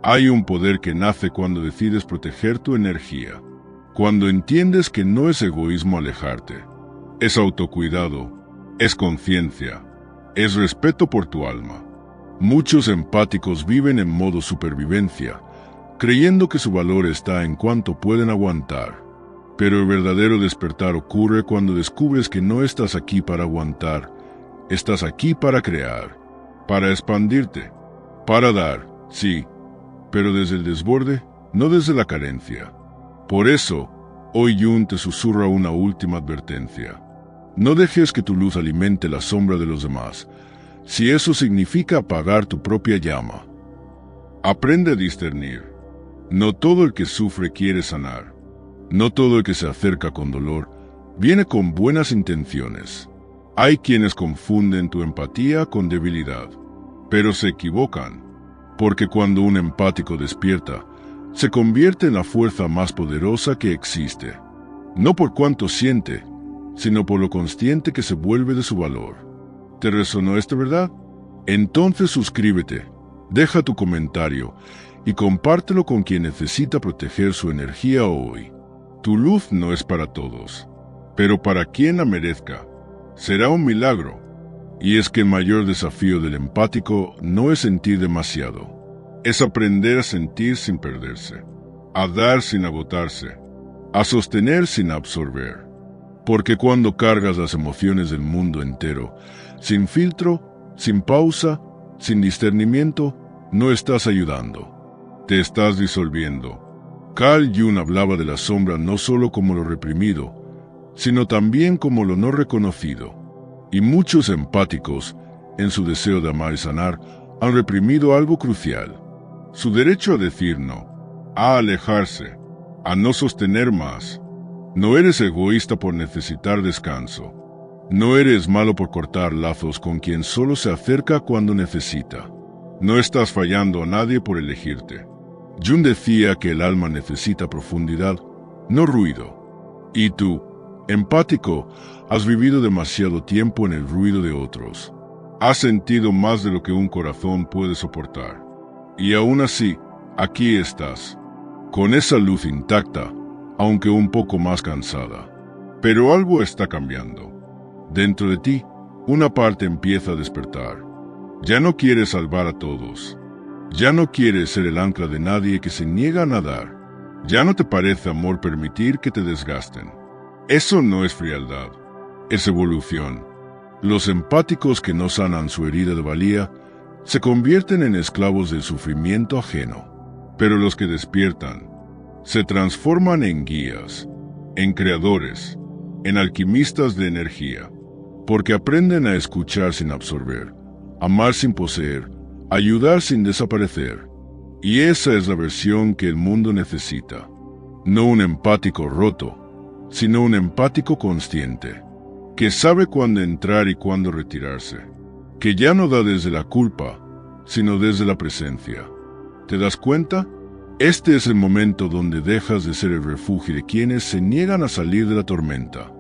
Speaker 1: Hay un poder que nace cuando decides proteger tu energía, cuando entiendes que no es egoísmo alejarte, es autocuidado, es conciencia, es respeto por tu alma. Muchos empáticos viven en modo supervivencia, creyendo que su valor está en cuánto pueden aguantar. Pero el verdadero despertar ocurre cuando descubres que no estás aquí para aguantar, estás aquí para crear, para expandirte, para dar, sí, pero desde el desborde, no desde la carencia. Por eso, hoy Jung te susurra una última advertencia. No dejes que tu luz alimente la sombra de los demás, si eso significa apagar tu propia llama. Aprende a discernir. No todo el que sufre quiere sanar. No todo el que se acerca con dolor viene con buenas intenciones. Hay quienes confunden tu empatía con debilidad, pero se equivocan, porque cuando un empático despierta, se convierte en la fuerza más poderosa que existe, no por cuánto siente, sino por lo consciente que se vuelve de su valor. ¿Te resonó esta verdad? Entonces suscríbete, deja tu comentario y compártelo con quien necesita proteger su energía hoy. Tu luz no es para todos, pero para quien la merezca, será un milagro. Y es que el mayor desafío del empático no es sentir demasiado, es aprender a sentir sin perderse, a dar sin agotarse, a sostener sin absorber. Porque cuando cargas las emociones del mundo entero, sin filtro, sin pausa, sin discernimiento, no estás ayudando. Te estás disolviendo. Carl Jung hablaba de la sombra no solo como lo reprimido, sino también como lo no reconocido. Y muchos empáticos, en su deseo de amar y sanar, han reprimido algo crucial: su derecho a decir no, a alejarse, a no sostener más. No eres egoísta por necesitar descanso. No eres malo por cortar lazos con quien solo se acerca cuando necesita. No estás fallando a nadie por elegirte. Jung decía que el alma necesita profundidad, no ruido. Y tú, empático, has vivido demasiado tiempo en el ruido de otros. Has sentido más de lo que un corazón puede soportar. Y aún así, aquí estás, con esa luz intacta, aunque un poco más cansada. Pero algo está cambiando. Dentro de ti, una parte empieza a despertar. Ya no quieres salvar a todos. Ya no quieres ser el ancla de nadie que se niega a nadar. Ya no te parece amor permitir que te desgasten. Eso no es frialdad, es evolución. Los empáticos que no sanan su herida de valía se convierten en esclavos del sufrimiento ajeno. Pero los que despiertan se transforman en guías, en creadores, en alquimistas de energía, porque aprenden a escuchar sin absorber, amar sin poseer, ayudar sin desaparecer. Y esa es la versión que el mundo necesita. No un empático roto, sino un empático consciente, que sabe cuándo entrar y cuándo retirarse, que ya no da desde la culpa, sino desde la presencia. ¿Te das cuenta? Este es el momento donde dejas de ser el refugio de quienes se niegan a salir de la tormenta,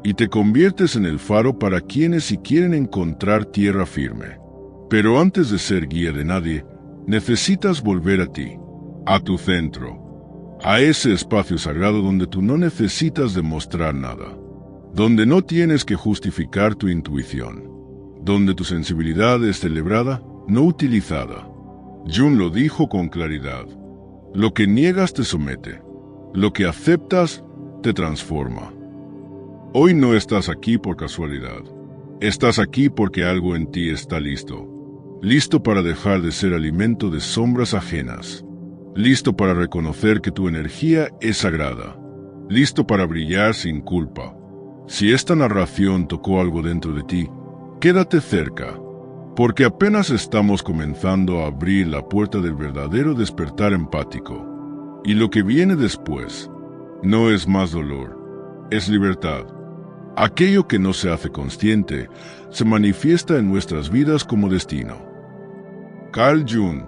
Speaker 1: y te conviertes en el faro para quienes sí quieren encontrar tierra firme. Pero antes de ser guía de nadie, necesitas volver a ti, a tu centro, a ese espacio sagrado donde tú no necesitas demostrar nada, donde no tienes que justificar tu intuición, donde tu sensibilidad es celebrada, no utilizada. Jung lo dijo con claridad: lo que niegas te somete, lo que aceptas te transforma. Hoy no estás aquí por casualidad. Estás aquí porque algo en ti está listo. Listo para dejar de ser alimento de sombras ajenas. Listo para reconocer que tu energía es sagrada. Listo para brillar sin culpa. Si esta narración tocó algo dentro de ti, quédate cerca, porque apenas estamos comenzando a abrir la puerta del verdadero despertar empático. Y lo que viene después no es más dolor, es libertad. Aquello que no se hace consciente se manifiesta en nuestras vidas como destino. Carl Jung,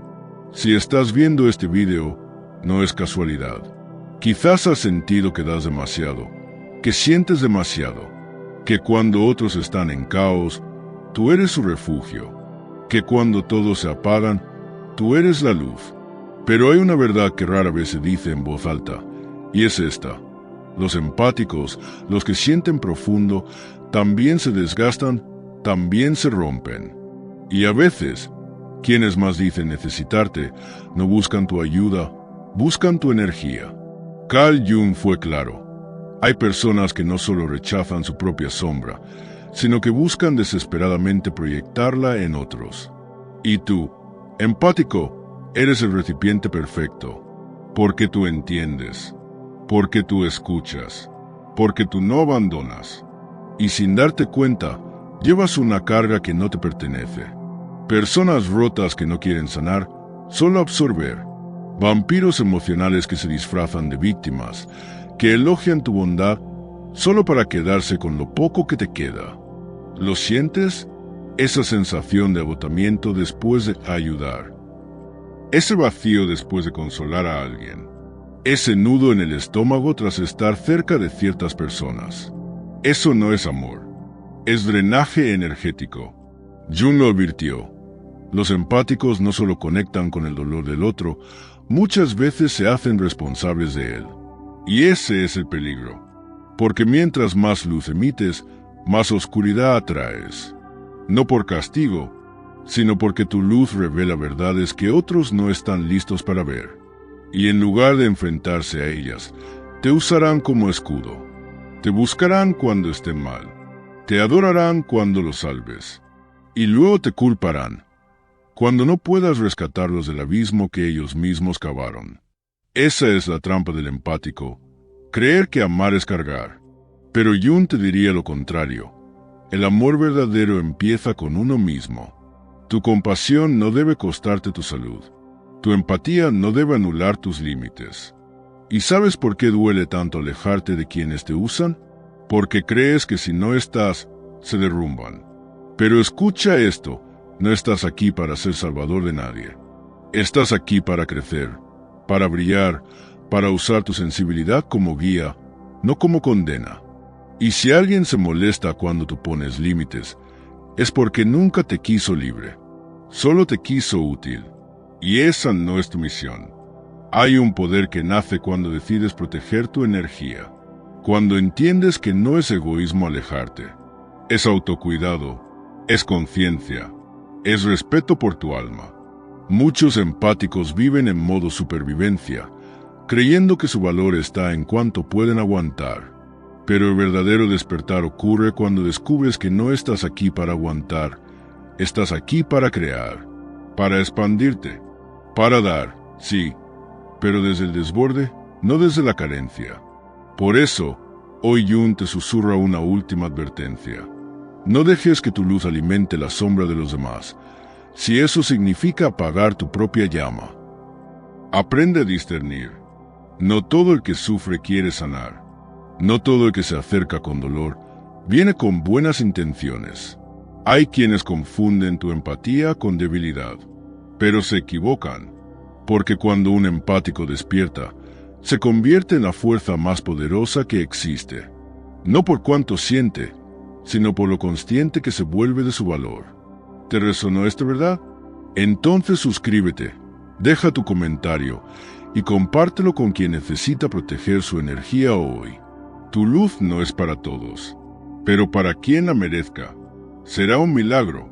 Speaker 1: si estás viendo este video, no es casualidad. Quizás has sentido que das demasiado, que sientes demasiado, que cuando otros están en caos, tú eres su refugio, que cuando todos se apagan, tú eres la luz. Pero hay una verdad que rara vez se dice en voz alta, y es esta: los empáticos, los que sienten profundo, también se desgastan, también se rompen. Y a veces, quienes más dicen necesitarte, no buscan tu ayuda, buscan tu energía. Carl Jung fue claro: hay personas que no solo rechazan su propia sombra, sino que buscan desesperadamente proyectarla en otros. Y tú, empático, eres el recipiente perfecto, porque tú entiendes, porque tú escuchas, porque tú no abandonas. Y sin darte cuenta, llevas una carga que no te pertenece. Personas rotas que no quieren sanar, solo absorber. Vampiros emocionales que se disfrazan de víctimas, que elogian tu bondad solo para quedarse con lo poco que te queda. ¿Lo sientes? Esa sensación de agotamiento después de ayudar. Ese vacío después de consolar a alguien. Ese nudo en el estómago tras estar cerca de ciertas personas. Eso no es amor. Es drenaje energético. Jung lo advirtió. Los empáticos no solo conectan con el dolor del otro, muchas veces se hacen responsables de él. Y ese es el peligro. Porque mientras más luz emites, más oscuridad atraes. No por castigo, sino porque tu luz revela verdades que otros no están listos para ver. Y en lugar de enfrentarse a ellas, te usarán como escudo. Te buscarán cuando estén mal. Te adorarán cuando los salves. Y luego te culparán, cuando no puedas rescatarlos del abismo que ellos mismos cavaron. Esa es la trampa del empático, creer que amar es cargar. Pero Jung te diría lo contrario. El amor verdadero empieza con uno mismo. Tu compasión no debe costarte tu salud. Tu empatía no debe anular tus límites. ¿Y sabes por qué duele tanto alejarte de quienes te usan? Porque crees que si no estás, se derrumban. Pero escucha esto, no estás aquí para ser salvador de nadie. Estás aquí para crecer, para brillar, para usar tu sensibilidad como guía, no como condena. Y si alguien se molesta cuando tú pones límites, es porque nunca te quiso libre. Solo te quiso útil. Y esa no es tu misión. Hay un poder que nace cuando decides proteger tu energía. Cuando entiendes que no es egoísmo alejarte. Es autocuidado, es conciencia, es respeto por tu alma. Muchos empáticos viven en modo supervivencia, creyendo que su valor está en cuánto pueden aguantar. Pero el verdadero despertar ocurre cuando descubres que no estás aquí para aguantar, estás aquí para crear, para expandirte, para dar, sí, pero desde el desborde, no desde la carencia. Por eso, hoy Jung te susurra una última advertencia. No dejes que tu luz alimente la sombra de los demás, si eso significa apagar tu propia llama. Aprende a discernir. No todo el que sufre quiere sanar. No todo el que se acerca con dolor viene con buenas intenciones. Hay quienes confunden tu empatía con debilidad, pero se equivocan, porque cuando un empático despierta, se convierte en la fuerza más poderosa que existe, no por cuánto siente, sino por lo consciente que se vuelve de su valor. ¿Te resonó esto, verdad? Entonces suscríbete, deja tu comentario y compártelo con quien necesita proteger su energía hoy. Tu luz no es para todos, pero para quien la merezca, será un milagro.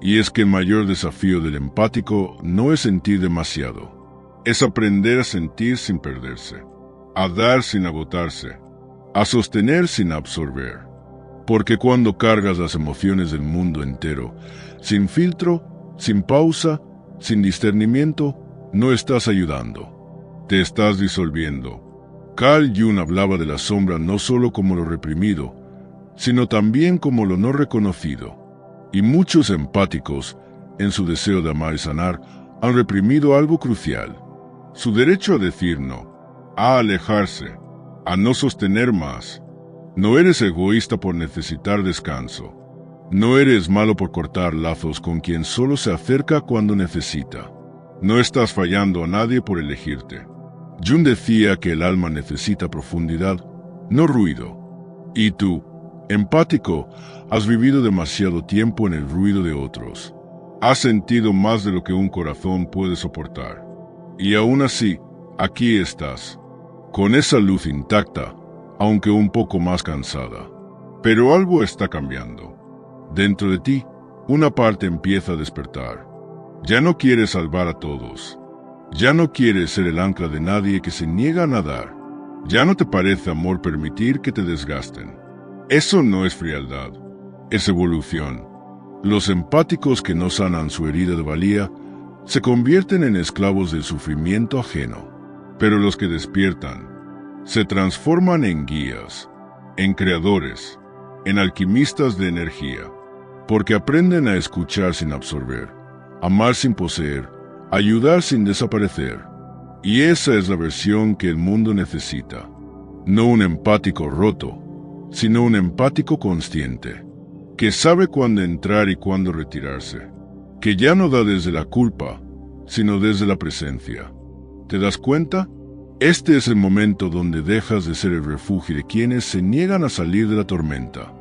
Speaker 1: Y es que el mayor desafío del empático no es sentir demasiado, es aprender a sentir sin perderse, a dar sin agotarse, a sostener sin absorber. Porque cuando cargas las emociones del mundo entero, sin filtro, sin pausa, sin discernimiento, no estás ayudando. Te estás disolviendo. Carl Jung hablaba de la sombra no solo como lo reprimido, sino también como lo no reconocido. Y muchos empáticos, en su deseo de amar y sanar, han reprimido algo crucial. Su derecho a decir no, a alejarse, a no sostener más. No eres egoísta por necesitar descanso. No eres malo por cortar lazos con quien solo se acerca cuando necesita. No estás fallando a nadie por elegirte. Jung decía que el alma necesita profundidad, no ruido. Y tú, empático, has vivido demasiado tiempo en el ruido de otros. Has sentido más de lo que un corazón puede soportar. Y aún así, aquí estás, con esa luz intacta, aunque un poco más cansada. Pero algo está cambiando. Dentro de ti, una parte empieza a despertar. Ya no quieres salvar a todos. Ya no quieres ser el ancla de nadie que se niega a nadar. Ya no te parece amor permitir que te desgasten. Eso no es frialdad, es evolución. Los empáticos que no sanan su herida de valía se convierten en esclavos del sufrimiento ajeno. Pero los que despiertan se transforman en guías, en creadores, en alquimistas de energía, porque aprenden a escuchar sin absorber, amar sin poseer, ayudar sin desaparecer. Y esa es la versión que el mundo necesita. No un empático roto, sino un empático consciente, que sabe cuándo entrar y cuándo retirarse, que ya no da desde la culpa, sino desde la presencia. ¿Te das cuenta? Este es el momento donde dejas de ser el refugio de quienes se niegan a salir de la tormenta,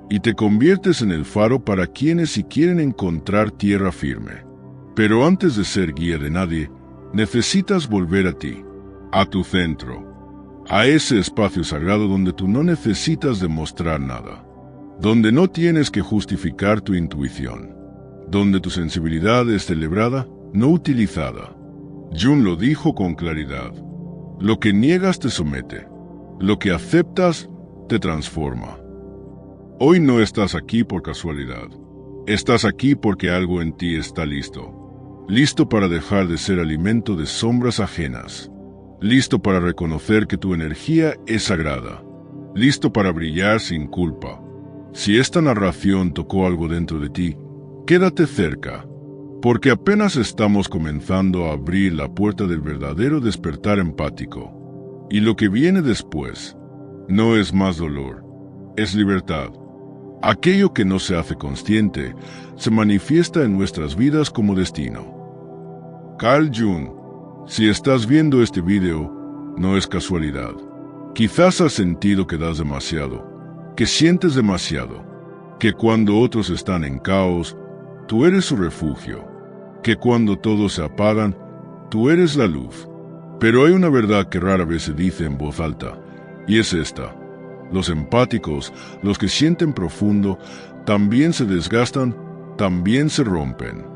Speaker 1: y te conviertes en el faro para quienes sí quieren encontrar tierra firme. Pero antes de ser guía de nadie, necesitas volver a ti, a tu centro, a ese espacio sagrado donde tú no necesitas demostrar nada, donde no tienes que justificar tu intuición, donde tu sensibilidad es celebrada, no utilizada. Jung lo dijo con claridad. Lo que niegas te somete, lo que aceptas te transforma. Hoy no estás aquí por casualidad. Estás aquí porque algo en ti está listo. Listo para dejar de ser alimento de sombras ajenas. listo para reconocer que tu energía es sagrada, listo para brillar sin culpa. Si esta narración tocó algo dentro de ti, quédate cerca, porque apenas estamos comenzando a abrir la puerta del verdadero despertar empático. Y lo que viene después no es más dolor, es libertad. Aquello que no se hace consciente se manifiesta en nuestras vidas como destino. Carl Jung, si estás viendo este video, no es casualidad. Quizás has sentido que das demasiado, que sientes demasiado, que cuando otros están en caos, tú eres su refugio, que cuando todos se apagan, tú eres la luz. Pero hay una verdad que rara vez se dice en voz alta, y es esta. Los empáticos, los que sienten profundo, también se desgastan, también se rompen.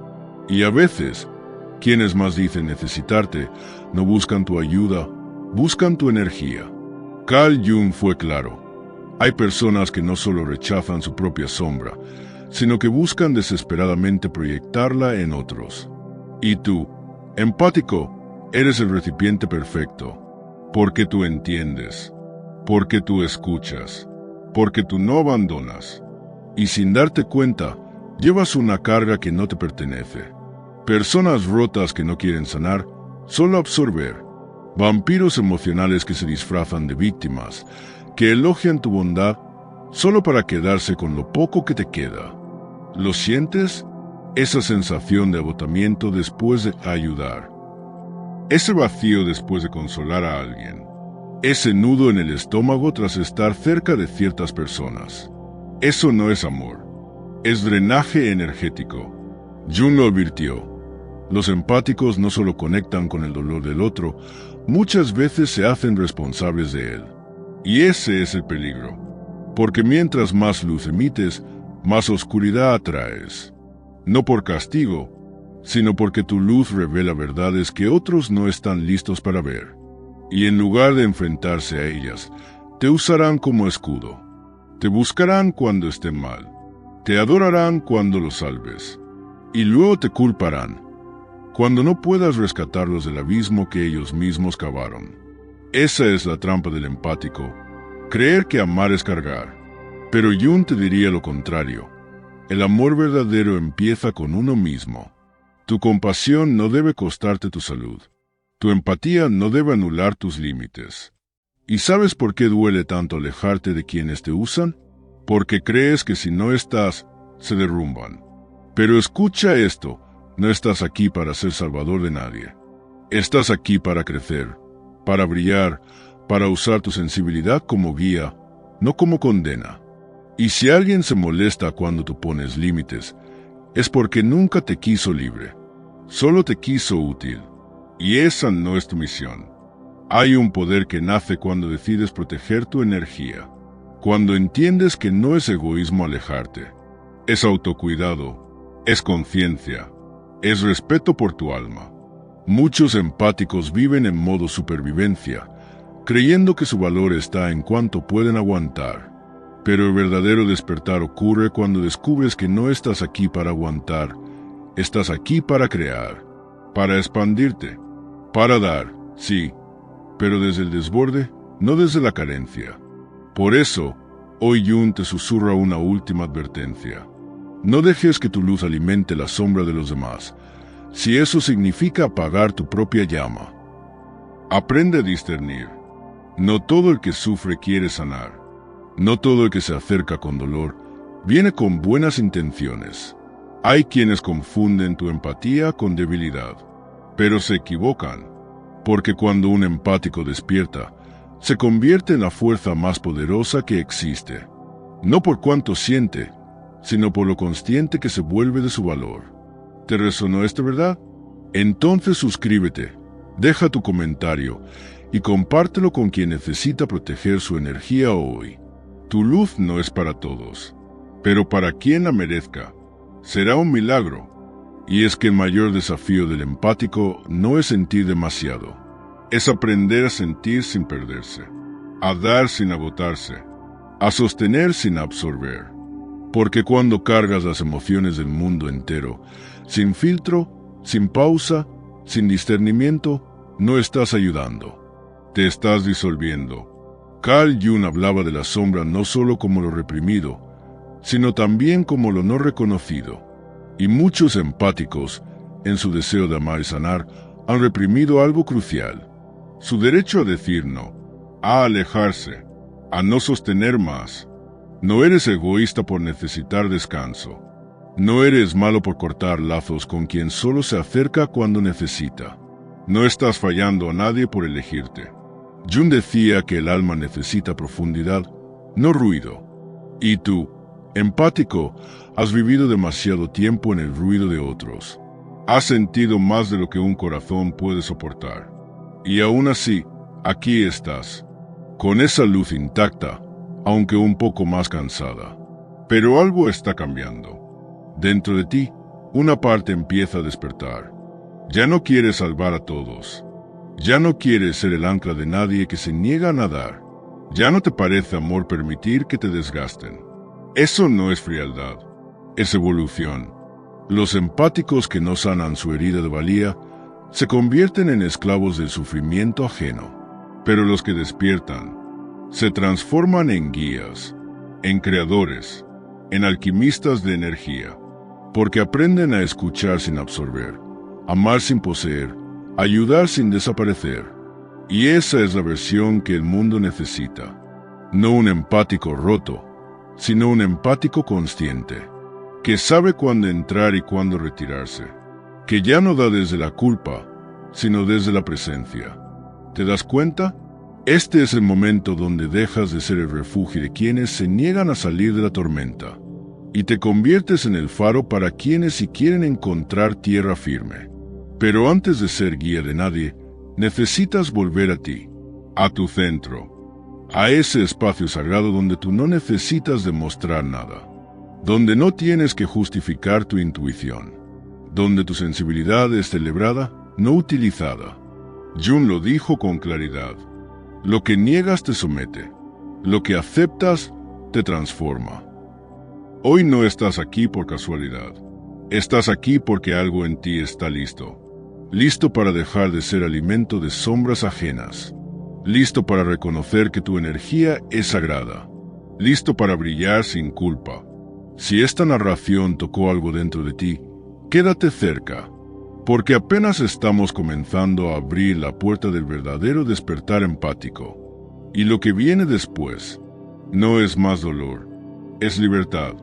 Speaker 1: Y a veces, quienes más dicen necesitarte, no buscan tu ayuda, buscan tu energía. Carl Jung fue claro. Hay personas que no solo rechazan su propia sombra, sino que buscan desesperadamente proyectarla en otros. Y tú, empático, eres el recipiente perfecto, porque tú entiendes, porque tú escuchas, porque tú no abandonas. Y sin darte cuenta, llevas una carga que no te pertenece. Personas rotas que no quieren sanar, solo absorber. Vampiros emocionales que se disfrazan de víctimas, que elogian tu bondad solo para quedarse con lo poco que te queda. ¿Lo sientes? Esa sensación de agotamiento después de ayudar. Ese vacío después de consolar a alguien. Ese nudo en el estómago tras estar cerca de ciertas personas. Eso no es amor. Es drenaje energético. Jung lo advirtió. Los empáticos no solo conectan con el dolor del otro, muchas veces se hacen responsables de él. Y ese es el peligro. Porque mientras más luz emites, más oscuridad atraes. No por castigo, sino porque tu luz revela verdades que otros no están listos para ver. Y en lugar de enfrentarse a ellas, te usarán como escudo. Te buscarán cuando estén mal. Te adorarán cuando los salves. Y luego te culparán, cuando no puedas rescatarlos del abismo que ellos mismos cavaron. Esa es la trampa del empático, creer que amar es cargar. Pero Jung te diría lo contrario. El amor verdadero empieza con uno mismo. Tu compasión no debe costarte tu salud. Tu empatía no debe anular tus límites. ¿Y sabes por qué duele tanto alejarte de quienes te usan? Porque crees que si no estás, se derrumban. Pero escucha esto, no estás aquí para ser salvador de nadie. Estás aquí para crecer, para brillar, para usar tu sensibilidad como guía, no como condena. Y si alguien se molesta cuando tú pones límites, es porque nunca te quiso libre, solo te quiso útil. Y esa no es tu misión. Hay un poder que nace cuando decides proteger tu energía, cuando entiendes que no es egoísmo alejarte, es autocuidado, es conciencia, es respeto por tu alma. Muchos empáticos viven en modo supervivencia, creyendo que su valor está en cuánto pueden aguantar. Pero el verdadero despertar ocurre cuando descubres que no estás aquí para aguantar, estás aquí para crear, para expandirte, para dar, sí, pero desde el desborde, no desde la carencia. Por eso, hoy Jung te susurra una última advertencia. No dejes que tu luz alimente la sombra de los demás, si eso significa apagar tu propia llama. Aprende a discernir. No todo el que sufre quiere sanar. No todo el que se acerca con dolor viene con buenas intenciones. Hay quienes confunden tu empatía con debilidad, pero se equivocan, porque cuando un empático despierta, se convierte en la fuerza más poderosa que existe, no por cuánto siente, sino por lo consciente que se vuelve de su valor. ¿Te resonó esta verdad? Entonces suscríbete, deja tu comentario y compártelo con quien necesita proteger su energía hoy. Tu luz no es para todos, pero para quien la merezca, será un milagro. Y es que el mayor desafío del empático no es sentir demasiado, es aprender a sentir sin perderse, a dar sin agotarse, a sostener sin absorber. Porque cuando cargas las emociones del mundo entero, sin filtro, sin pausa, sin discernimiento, no estás ayudando. Te estás disolviendo. Carl Jung hablaba de la sombra no solo como lo reprimido, sino también como lo no reconocido. Y muchos empáticos, en su deseo de amar y sanar, han reprimido algo crucial: su derecho a decir no, a alejarse, a no sostener más. No eres egoísta por necesitar descanso. No eres malo por cortar lazos con quien solo se acerca cuando necesita. No estás fallando a nadie por elegirte. Jung decía que el alma necesita profundidad, no ruido. Y tú, empático, has vivido demasiado tiempo en el ruido de otros. Has sentido más de lo que un corazón puede soportar. Y aún así, aquí estás, con esa luz intacta, aunque un poco más cansada. Pero algo está cambiando. Dentro de ti, una parte empieza a despertar. Ya no quieres salvar a todos. Ya no quieres ser el ancla de nadie que se niega a nadar. Ya no te parece amor permitir que te desgasten. Eso no es frialdad, es evolución. Los empáticos que no sanan su herida de valía se convierten en esclavos del sufrimiento ajeno. Pero los que despiertan se transforman en guías, en creadores, en alquimistas de energía, porque aprenden a escuchar sin absorber, amar sin poseer, ayudar sin desaparecer. Y esa es la versión que el mundo necesita. No un empático roto, sino un empático consciente, que sabe cuándo entrar y cuándo retirarse, que ya no da desde la culpa, sino desde la presencia. ¿Te das cuenta? Este es el momento donde dejas de ser el refugio de quienes se niegan a salir de la tormenta, y te conviertes en el faro para quienes sí quieren encontrar tierra firme. Pero antes de ser guía de nadie, necesitas volver a ti, a tu centro, a ese espacio sagrado donde tú no necesitas demostrar nada, donde no tienes que justificar tu intuición, donde tu sensibilidad es celebrada, no utilizada. Jung lo dijo con claridad: lo que niegas te somete, lo que aceptas te transforma. Hoy no estás aquí por casualidad. Estás aquí porque algo en ti está listo. Listo para dejar de ser alimento de sombras ajenas. Listo para reconocer que tu energía es sagrada. Listo para brillar sin culpa. Si esta narración tocó algo dentro de ti, quédate cerca, porque apenas estamos comenzando a abrir la puerta del verdadero despertar empático. Y lo que viene después no es más dolor, es libertad.